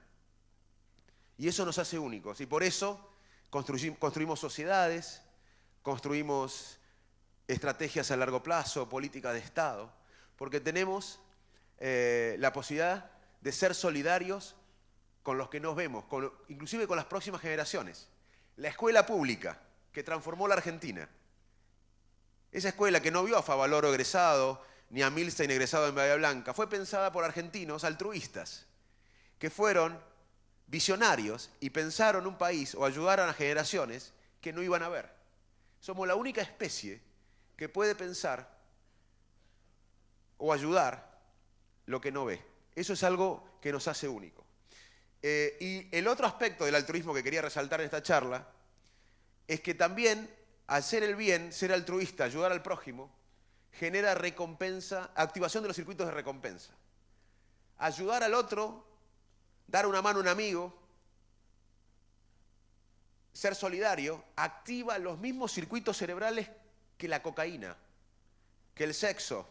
Y eso nos hace únicos. Y por eso construimos sociedades, construimos estrategias a largo plazo, políticas de Estado, porque tenemos la posibilidad de ser solidarios con los que nos vemos, inclusive con las próximas generaciones. La escuela pública que transformó la Argentina. Esa escuela que no vio a Favaloro egresado, ni a Milstein egresado en Bahía Blanca, fue pensada por argentinos altruistas, que fueron visionarios y pensaron un país o ayudaron a generaciones que no iban a ver. Somos la única especie que puede pensar o ayudar lo que no ve. Eso es algo que nos hace únicos. Y el otro aspecto del altruismo que quería resaltar en esta charla es que también hacer el bien, ser altruista, ayudar al prójimo, genera recompensa, activación de los circuitos de recompensa. Ayudar al otro, dar una mano a un amigo, ser solidario, activa los mismos circuitos cerebrales que la cocaína, que el sexo,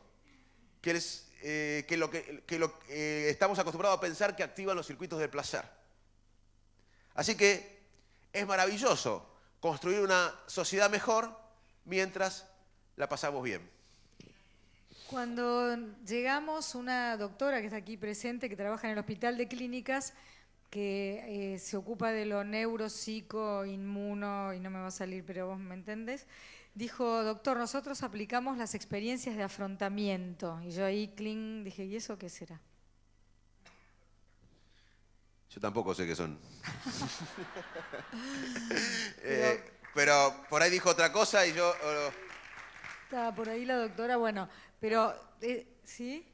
que lo que estamos acostumbrados a pensar que activan los circuitos de placer. Así que es maravilloso construir una sociedad mejor mientras la pasamos bien. Cuando llegamos, una doctora que está aquí presente, que trabaja en el Hospital de Clínicas, que se ocupa de lo neuropsico, inmuno, y no me va a salir, pero vos me entendés, dijo: doctor, nosotros aplicamos las experiencias de afrontamiento. Y yo ahí, cling, dije, ¿y eso qué será? Yo tampoco sé qué son. Pero por ahí dijo otra cosa y yo... Estaba por ahí la doctora, bueno, pero... ¿sí?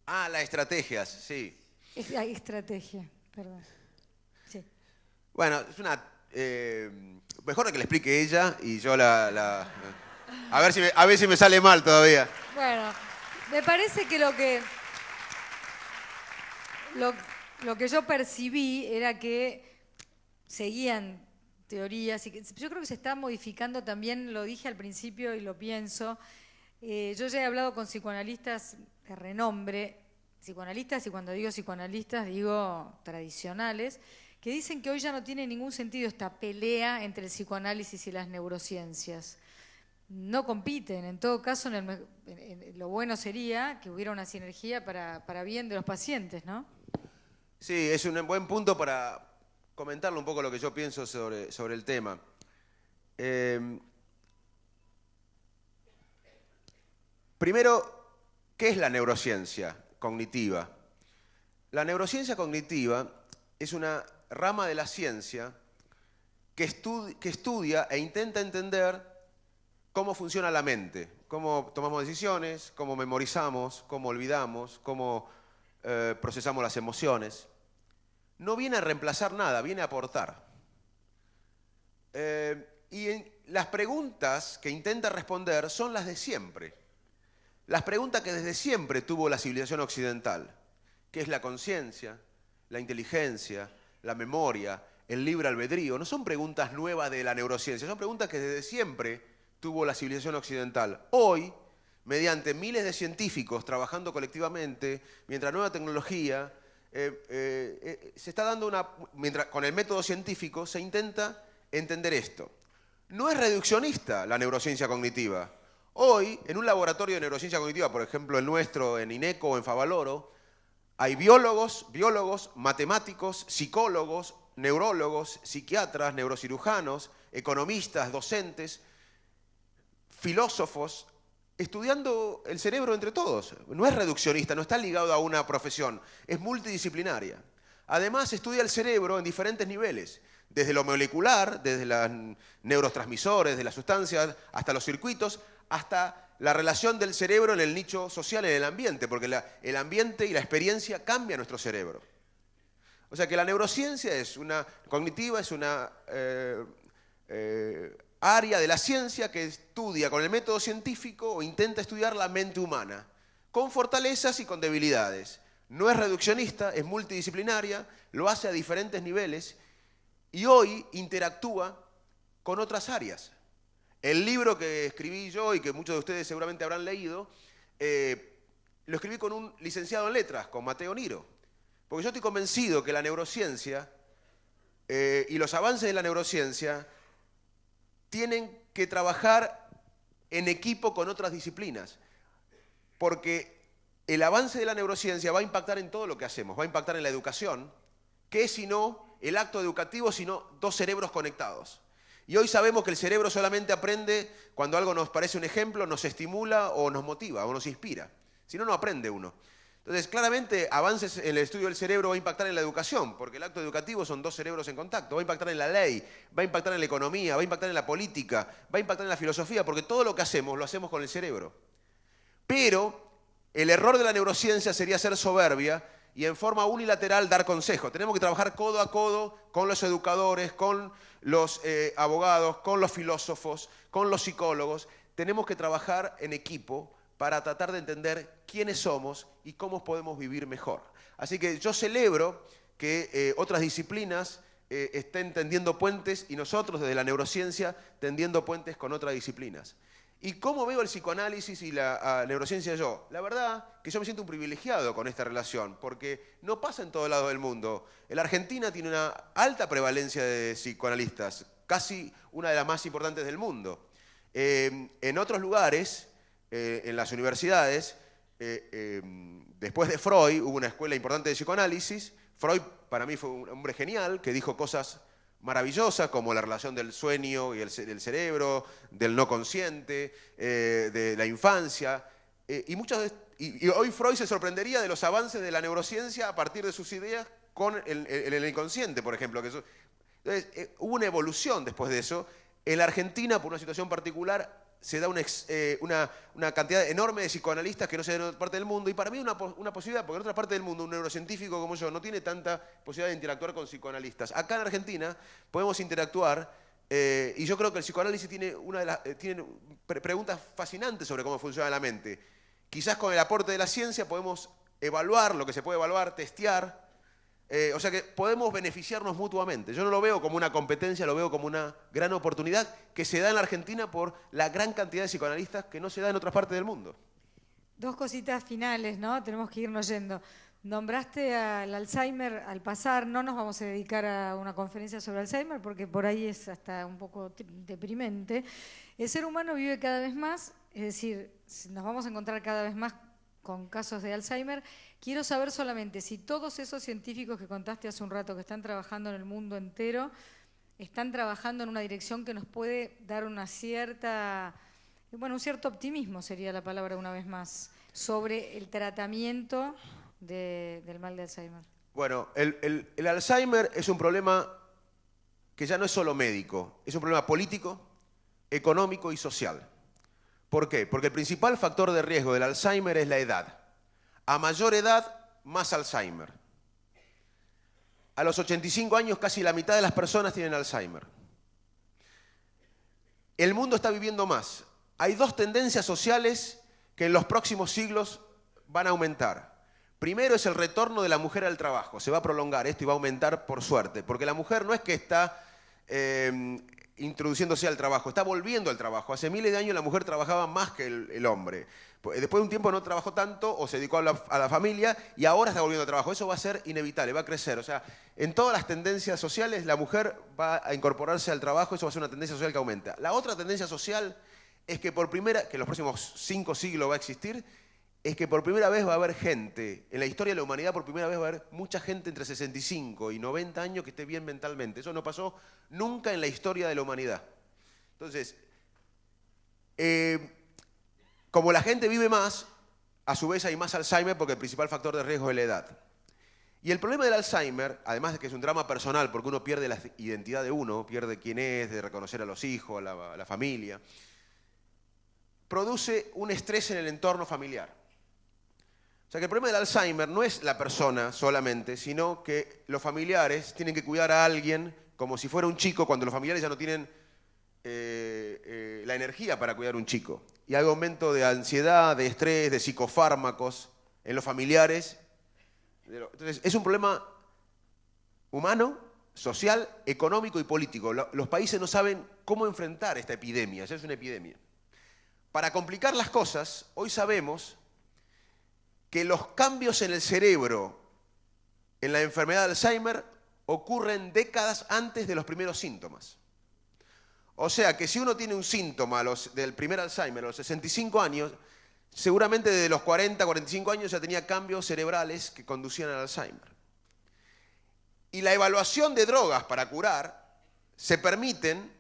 Ah, las estrategias, sí. Hay estrategia, perdón. Sí. Bueno, es una... mejor que le explique ella y yo a ver si me sale mal todavía. Bueno, me parece que lo que yo percibí era que seguían teorías y que yo creo que se está modificando también, lo dije al principio y lo pienso. Yo ya he hablado con psicoanalistas de renombre, psicoanalistas, y cuando digo psicoanalistas digo tradicionales, que dicen que hoy ya no tiene ningún sentido esta pelea entre el psicoanálisis y las neurociencias. No compiten, en todo caso lo bueno sería que hubiera una sinergia para bien de los pacientes, ¿no? Sí, es un buen punto para comentarle un poco lo que yo pienso sobre el tema. Primero, ¿qué es la neurociencia cognitiva? La neurociencia cognitiva es una rama de la ciencia que estudia e intenta entender cómo funciona la mente, cómo tomamos decisiones, cómo memorizamos, cómo olvidamos, cómo procesamos las emociones. No viene a reemplazar nada, viene a aportar. Las preguntas que intenta responder son las de siempre. Las preguntas que desde siempre tuvo la civilización occidental, que es la conciencia, la inteligencia, la memoria, el libre albedrío, no son preguntas nuevas de la neurociencia, son preguntas que desde siempre tuvo la civilización occidental. Hoy, mediante miles de científicos trabajando colectivamente, mientras nueva tecnología, se está dando con el método científico se intenta entender esto. No es reduccionista la neurociencia cognitiva. Hoy, en un laboratorio de neurociencia cognitiva, por ejemplo el nuestro en INECO o en Favaloro, hay biólogos, matemáticos, psicólogos, neurólogos, psiquiatras, neurocirujanos, economistas, docentes, filósofos, estudiando el cerebro entre todos. No es reduccionista, no está ligado a una profesión, es multidisciplinaria. Además, estudia el cerebro en diferentes niveles, desde lo molecular, desde los neurotransmisores, de las sustancias, hasta los circuitos, hasta la relación del cerebro en el nicho social, en el ambiente, porque el ambiente y la experiencia cambian nuestro cerebro. O sea que la neurociencia cognitiva es una área de la ciencia que estudia con el método científico o intenta estudiar la mente humana, con fortalezas y con debilidades. No es reduccionista, es multidisciplinaria, lo hace a diferentes niveles y hoy interactúa con otras áreas. El libro que escribí yo y que muchos de ustedes seguramente habrán leído, lo escribí con un licenciado en letras, con Mateo Niro. Porque yo estoy convencido que la neurociencia y los avances de la neurociencia tienen que trabajar en equipo con otras disciplinas. Porque el avance de la neurociencia va a impactar en todo lo que hacemos, va a impactar en la educación, que es sino el acto educativo, sino dos cerebros conectados. Y hoy sabemos que el cerebro solamente aprende cuando algo nos parece un ejemplo, nos estimula o nos motiva o nos inspira. Si no, no aprende uno. Entonces, claramente, avances en el estudio del cerebro va a impactar en la educación, porque el acto educativo son dos cerebros en contacto. Va a impactar en la ley, va a impactar en la economía, va a impactar en la política, va a impactar en la filosofía, porque todo lo que hacemos lo hacemos con el cerebro. Pero el error de la neurociencia sería ser soberbia y en forma unilateral dar consejo. Tenemos que trabajar codo a codo con los educadores, con los abogados, con los filósofos, con los psicólogos. Tenemos que trabajar en equipo para tratar de entender quiénes somos y cómo podemos vivir mejor. Así que yo celebro que otras disciplinas estén tendiendo puentes y nosotros desde la neurociencia tendiendo puentes con otras disciplinas. ¿Y cómo veo el psicoanálisis y la neurociencia yo? La verdad que yo me siento un privilegiado con esta relación, porque no pasa en todo lado del mundo. La Argentina tiene una alta prevalencia de psicoanalistas, casi una de las más importantes del mundo. En otros lugares, en las universidades, después de Freud, hubo una escuela importante de psicoanálisis. Freud para mí fue un hombre genial, que dijo cosas maravillosas como la relación del sueño y del cerebro, del no consciente, de la infancia. Y hoy Freud se sorprendería de los avances de la neurociencia a partir de sus ideas con el inconsciente, por ejemplo. Entonces, hubo una evolución después de eso. En la Argentina, por una situación particular, se da una cantidad enorme de psicoanalistas que no se da en otra parte del mundo, y para mí una posibilidad, porque en otra parte del mundo un neurocientífico como yo no tiene tanta posibilidad de interactuar con psicoanalistas. Acá en Argentina podemos interactuar, y yo creo que el psicoanálisis tiene tiene preguntas fascinantes sobre cómo funciona la mente. Quizás con el aporte de la ciencia podemos evaluar lo que se puede evaluar, testear, o sea que podemos beneficiarnos mutuamente. Yo no lo veo como una competencia, lo veo como una gran oportunidad que se da en la Argentina por la gran cantidad de psicoanalistas que no se da en otras partes del mundo. Dos cositas finales, ¿no? Tenemos que irnos yendo. Nombraste al Alzheimer al pasar, no nos vamos a dedicar a una conferencia sobre Alzheimer porque por ahí es hasta un poco deprimente. El ser humano vive cada vez más, es decir, nos vamos a encontrar cada vez más con casos de Alzheimer. Quiero saber solamente si todos esos científicos que contaste hace un rato que están trabajando en el mundo entero, están trabajando en una dirección que nos puede dar una cierta, un cierto optimismo sería la palabra una vez más, sobre el tratamiento del mal de Alzheimer. Bueno, el Alzheimer es un problema que ya no es solo médico, es un problema político, económico y social. ¿Por qué? Porque el principal factor de riesgo del Alzheimer es la edad. A mayor edad, más Alzheimer. A los 85 años, casi la mitad de las personas tienen Alzheimer. El mundo está viviendo más. Hay dos tendencias sociales que en los próximos siglos van a aumentar. Primero es el retorno de la mujer al trabajo. Se va a prolongar esto y va a aumentar por suerte. Porque la mujer no es que está introduciéndose al trabajo, está volviendo al trabajo. Hace miles de años la mujer trabajaba más que el hombre. Después de un tiempo no trabajó tanto o se dedicó a la familia y ahora está volviendo al trabajo. Eso va a ser inevitable, va a crecer. O sea, en todas las tendencias sociales la mujer va a incorporarse al trabajo, eso va a ser una tendencia social que aumenta. La otra tendencia social es que que en los próximos 5 siglos va a existir, es que por primera vez va a haber gente, en la historia de la humanidad por primera vez va a haber mucha gente entre 65 y 90 años que esté bien mentalmente. Eso no pasó nunca en la historia de la humanidad. Entonces, como la gente vive más, a su vez hay más Alzheimer porque el principal factor de riesgo es la edad. Y el problema del Alzheimer, además de que es un drama personal porque uno pierde la identidad de uno, pierde quién es, de reconocer a los hijos, a la familia, produce un estrés en el entorno familiar. O sea que el problema del Alzheimer no es la persona solamente, sino que los familiares tienen que cuidar a alguien como si fuera un chico cuando los familiares ya no tienen la energía para cuidar a un chico. Y hay aumento de ansiedad, de estrés, de psicofármacos en los familiares. Entonces, es un problema humano, social, económico y político. Los países no saben cómo enfrentar esta epidemia, ya es una epidemia. Para complicar las cosas, hoy sabemos que los cambios en el cerebro en la enfermedad de Alzheimer ocurren décadas antes de los primeros síntomas. O sea que si uno tiene un síntoma del primer Alzheimer a los 65 años, seguramente desde los 40, 45 años ya tenía cambios cerebrales que conducían al Alzheimer. Y la evaluación de drogas para curar se permiten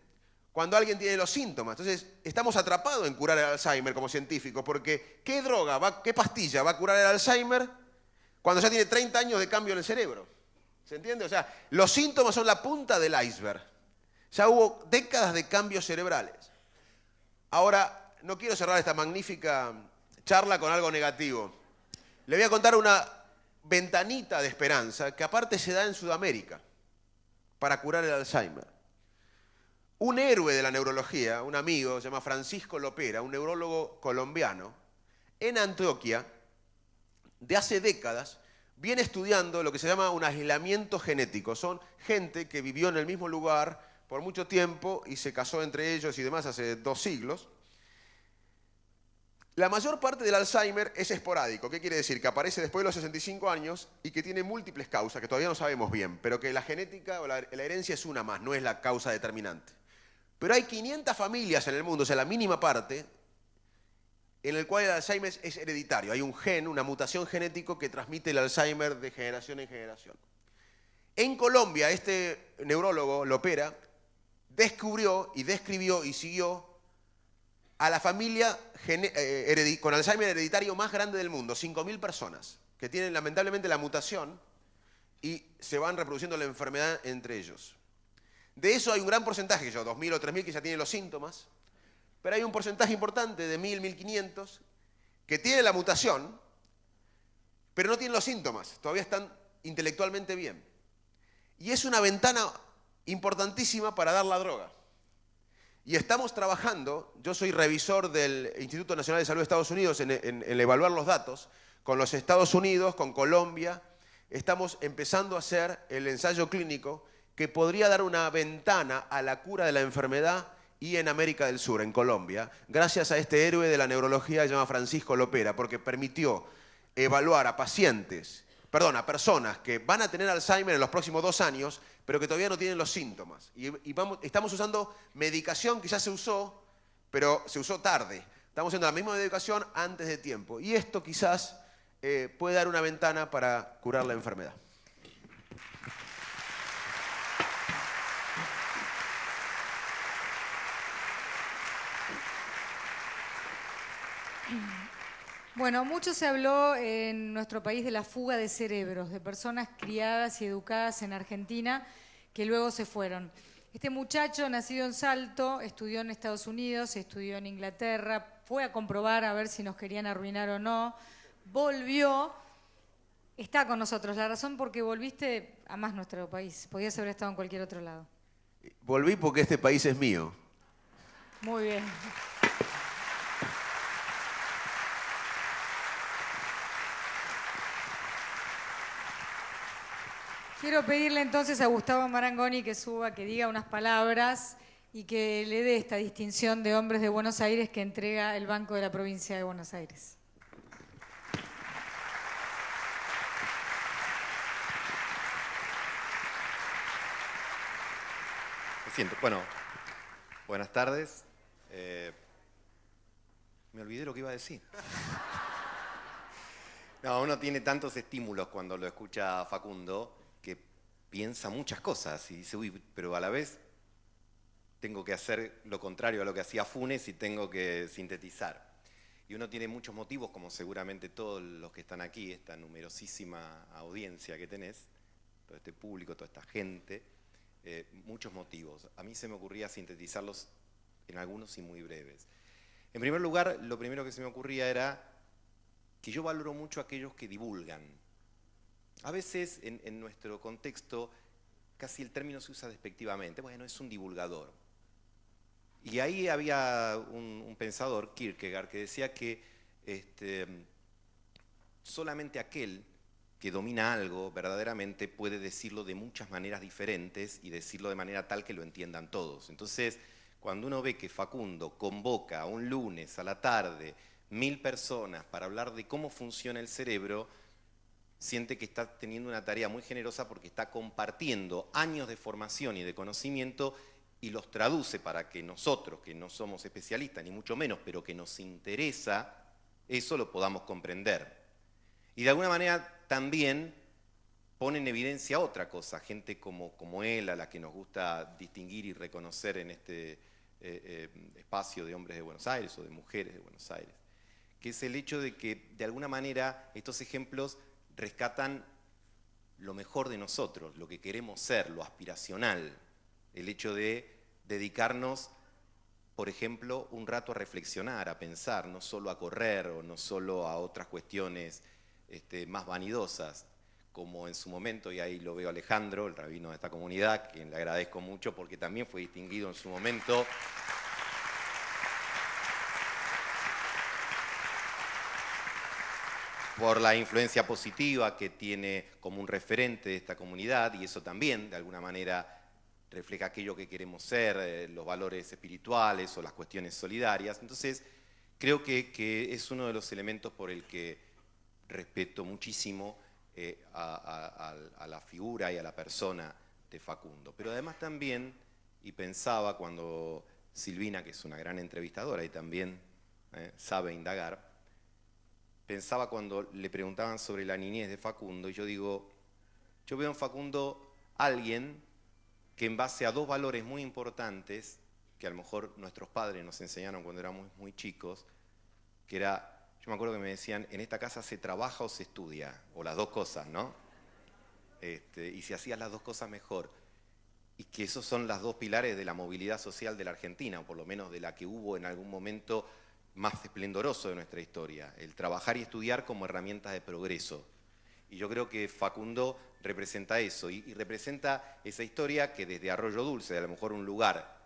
cuando alguien tiene los síntomas. Entonces, estamos atrapados en curar el Alzheimer como científicos, porque ¿qué droga, qué pastilla va a curar el Alzheimer cuando ya tiene 30 años de cambio en el cerebro? ¿Se entiende? O sea, los síntomas son la punta del iceberg. Ya hubo décadas de cambios cerebrales. Ahora, no quiero cerrar esta magnífica charla con algo negativo. Le voy a contar una ventanita de esperanza que aparte se da en Sudamérica para curar el Alzheimer. Un héroe de la neurología, un amigo, se llama Francisco Lopera, un neurólogo colombiano, en Antioquia, de hace décadas, viene estudiando lo que se llama un aislamiento genético. Son gente que vivió en el mismo lugar por mucho tiempo y se casó entre ellos y demás hace 2 siglos. La mayor parte del Alzheimer es esporádico. ¿Qué quiere decir? Que aparece después de los 65 años y que tiene múltiples causas, que todavía no sabemos bien, pero que la genética o la herencia es una más, no es la causa determinante. Pero hay 500 familias en el mundo, o sea, la mínima parte, en el cual el Alzheimer es hereditario. Hay un gen, una mutación genética que transmite el Alzheimer de generación en generación. En Colombia, este neurólogo, Lopera, descubrió y describió y siguió a la familia con Alzheimer hereditario más grande del mundo, 5.000 personas, que tienen lamentablemente la mutación y se van reproduciendo la enfermedad entre ellos. De eso hay un gran porcentaje, 2.000 o 3.000 que ya tienen los síntomas, pero hay un porcentaje importante de 1.000, 1.500 que tienen la mutación, pero no tienen los síntomas, todavía están intelectualmente bien. Y es una ventana importantísima para dar la droga. Y estamos trabajando, yo soy revisor del Instituto Nacional de Salud de Estados Unidos en evaluar los datos, con los Estados Unidos, con Colombia, estamos empezando a hacer el ensayo clínico que podría dar una ventana a la cura de la enfermedad y en América del Sur, en Colombia, gracias a este héroe de la neurología que se llama Francisco Lopera, porque permitió evaluar a personas que van a tener Alzheimer en los próximos 2 años, pero que todavía no tienen los síntomas. Estamos usando medicación que ya se usó, pero se usó tarde. Estamos usando la misma medicación antes de tiempo. Y esto quizás puede dar una ventana para curar la enfermedad. Bueno, mucho se habló en nuestro país de la fuga de cerebros, de personas criadas y educadas en Argentina que luego se fueron. Este muchacho, nacido en Salto, estudió en Estados Unidos, estudió en Inglaterra, fue a comprobar a ver si nos querían arruinar o no, volvió, está con nosotros. La razón por qué volviste, amás nuestro país, podías haber estado en cualquier otro lado. Volví porque este país es mío. Muy bien. Quiero pedirle entonces a Gustavo Marangoni que suba, que diga unas palabras y que le dé esta distinción de hombres de Buenos Aires que entrega el Banco de la Provincia de Buenos Aires. Me siento. Bueno, buenas tardes. Me olvidé lo que iba a decir. No, uno tiene tantos estímulos cuando lo escucha a Facundo que piensa muchas cosas y dice, uy, pero a la vez tengo que hacer lo contrario a lo que hacía Funes y tengo que sintetizar. Y uno tiene muchos motivos, como seguramente todos los que están aquí, esta numerosísima audiencia que tenés, todo este público, toda esta gente, muchos motivos. A mí se me ocurría sintetizarlos en algunos y muy breves. En primer lugar, lo primero que se me ocurría era que yo valoro mucho a aquellos que divulgan. A veces en nuestro contexto casi el término se usa despectivamente. Bueno, es un divulgador. Y ahí había un pensador, Kierkegaard, que decía que solamente aquel que domina algo verdaderamente puede decirlo de muchas maneras diferentes y decirlo de manera tal que lo entiendan todos. Entonces, cuando uno ve que Facundo convoca un lunes a la tarde 1000 personas para hablar de cómo funciona el cerebro, siente que está teniendo una tarea muy generosa porque está compartiendo años de formación y de conocimiento y los traduce para que nosotros, que no somos especialistas ni mucho menos, pero que nos interesa, eso lo podamos comprender. Y de alguna manera también pone en evidencia otra cosa, gente como él, a la que nos gusta distinguir y reconocer en este espacio de hombres de Buenos Aires o de mujeres de Buenos Aires, que es el hecho de que de alguna manera estos ejemplos rescatan lo mejor de nosotros, lo que queremos ser, lo aspiracional, el hecho de dedicarnos, por ejemplo, un rato a reflexionar, a pensar, no solo a correr o no solo a otras cuestiones más vanidosas, como en su momento, y ahí lo veo a Alejandro, el rabino de esta comunidad, quien le agradezco mucho porque también fue distinguido en su momento por la influencia positiva que tiene como un referente de esta comunidad, y eso también, de alguna manera, refleja aquello que queremos ser, los valores espirituales o las cuestiones solidarias. Entonces, creo que es uno de los elementos por el que respeto muchísimo a la figura y a la persona de Facundo. Pero además también, y pensaba cuando Silvina, que es una gran entrevistadora y también sabe indagar, pensaba cuando le preguntaban sobre la niñez de Facundo, y yo digo, yo veo en Facundo alguien que en base a dos valores muy importantes, que a lo mejor nuestros padres nos enseñaron cuando éramos muy chicos, que era, yo me acuerdo que me decían, en esta casa se trabaja o se estudia, o las dos cosas, ¿no? Y si hacías las dos cosas mejor. Y que esos son las dos pilares de la movilidad social de la Argentina, o por lo menos de la que hubo en algún momento más esplendoroso de nuestra historia, el trabajar y estudiar como herramientas de progreso. Y yo creo que Facundo representa eso, y representa esa historia que desde Arroyo Dulce, a lo mejor un lugar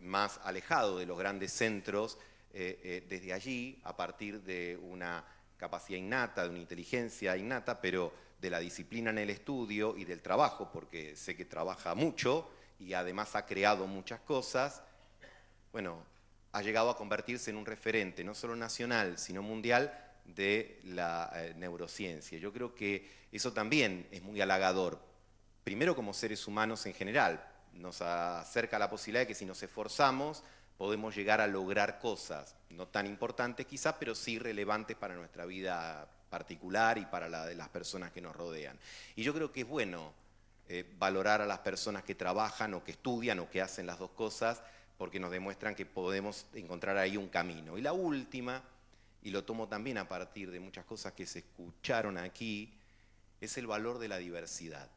más alejado de los grandes centros, desde allí, a partir de una capacidad innata, de una inteligencia innata, pero de la disciplina en el estudio y del trabajo, porque sé que trabaja mucho y además ha creado muchas cosas, bueno, ha llegado a convertirse en un referente, no solo nacional, sino mundial, de la neurociencia. Yo creo que eso también es muy halagador, primero como seres humanos en general, nos acerca a la posibilidad de que si nos esforzamos podemos llegar a lograr cosas, no tan importantes quizás, pero sí relevantes para nuestra vida particular y para la de las personas que nos rodean. Y yo creo que es bueno valorar a las personas que trabajan o que estudian o que hacen las dos cosas, porque nos demuestran que podemos encontrar ahí un camino. Y la última, y lo tomo también a partir de muchas cosas que se escucharon aquí, es el valor de la diversidad.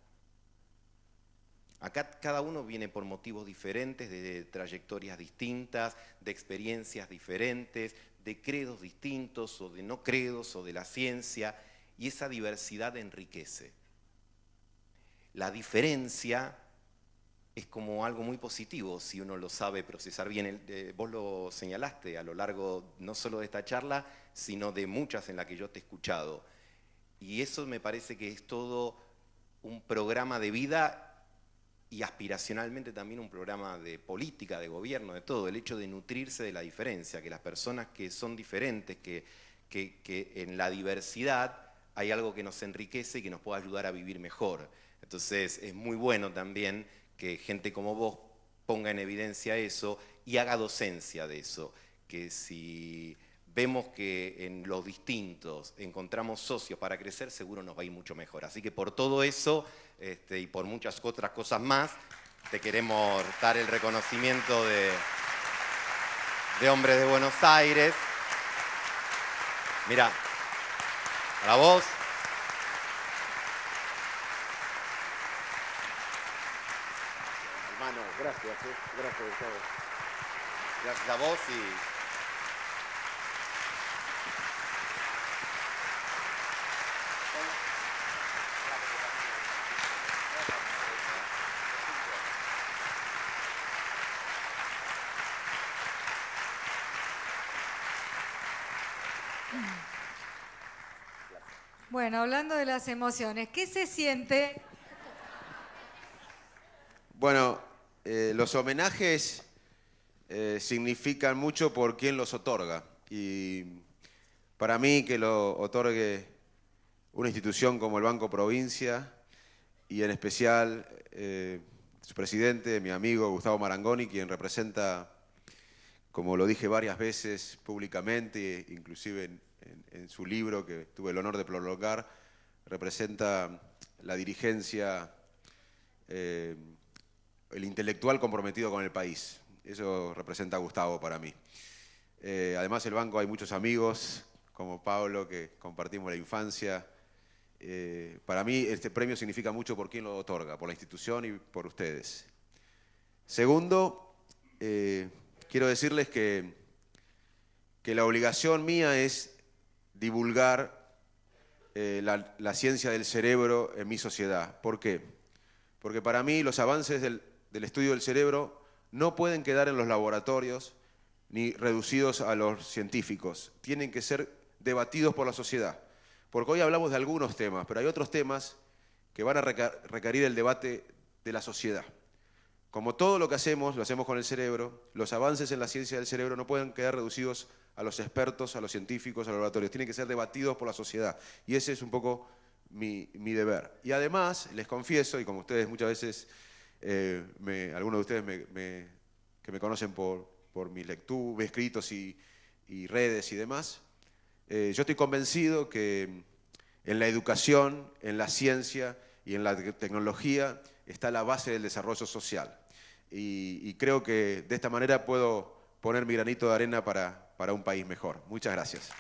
Acá cada uno viene por motivos diferentes, de trayectorias distintas, de experiencias diferentes, de credos distintos o de no credos o de la ciencia, y esa diversidad enriquece. La diferencia es como algo muy positivo si uno lo sabe procesar bien. Vos lo señalaste a lo largo no solo de esta charla, sino de muchas en las que yo te he escuchado. Y eso me parece que es todo un programa de vida y aspiracionalmente también un programa de política, de gobierno, de todo. El hecho de nutrirse de la diferencia, que las personas que son diferentes, que en la diversidad hay algo que nos enriquece y que nos puede ayudar a vivir mejor. Entonces es muy bueno también que gente como vos ponga en evidencia eso y haga docencia de eso, que si vemos que en los distintos encontramos socios para crecer, seguro nos va a ir mucho mejor. Así que por todo eso y por muchas otras cosas más, te queremos dar el reconocimiento de Hombres de Buenos Aires. Mira, para vos. Hermano, gracias, gracias de todo. Gracias a vos y... Bueno, hablando de las emociones, ¿qué se siente? Bueno, los homenajes significan mucho por quien los otorga. Y para mí que lo otorgue una institución como el Banco Provincia y en especial su presidente, mi amigo Gustavo Marangoni, quien representa, como lo dije varias veces públicamente, inclusive en su libro que tuve el honor de prologar, representa la dirigencia, el intelectual comprometido con el país. Eso representa a Gustavo para mí. Además, el banco hay muchos amigos, como Pablo, que compartimos la infancia. Para mí este premio significa mucho por quien lo otorga, por la institución y por ustedes. Segundo, quiero decirles que la obligación mía es divulgar la ciencia del cerebro en mi sociedad. ¿Por qué? Porque para mí los avances del estudio del cerebro no pueden quedar en los laboratorios ni reducidos a los científicos. Tienen que ser debatidos por la sociedad. Porque hoy hablamos de algunos temas, pero hay otros temas que van a requerir el debate de la sociedad. Como todo lo hacemos con el cerebro, los avances en la ciencia del cerebro no pueden quedar reducidos a los expertos, a los científicos, a los laboratorios. Tienen que ser debatidos por la sociedad. Y ese es un poco mi deber. Y además, les confieso, y como ustedes muchas veces, algunos de ustedes que me conocen por mis lecturas, escritos y redes y demás, yo estoy convencido que en la educación, en la ciencia y en la tecnología está la base del desarrollo social. Y creo que de esta manera puedo poner mi granito de arena para un país mejor. Muchas gracias.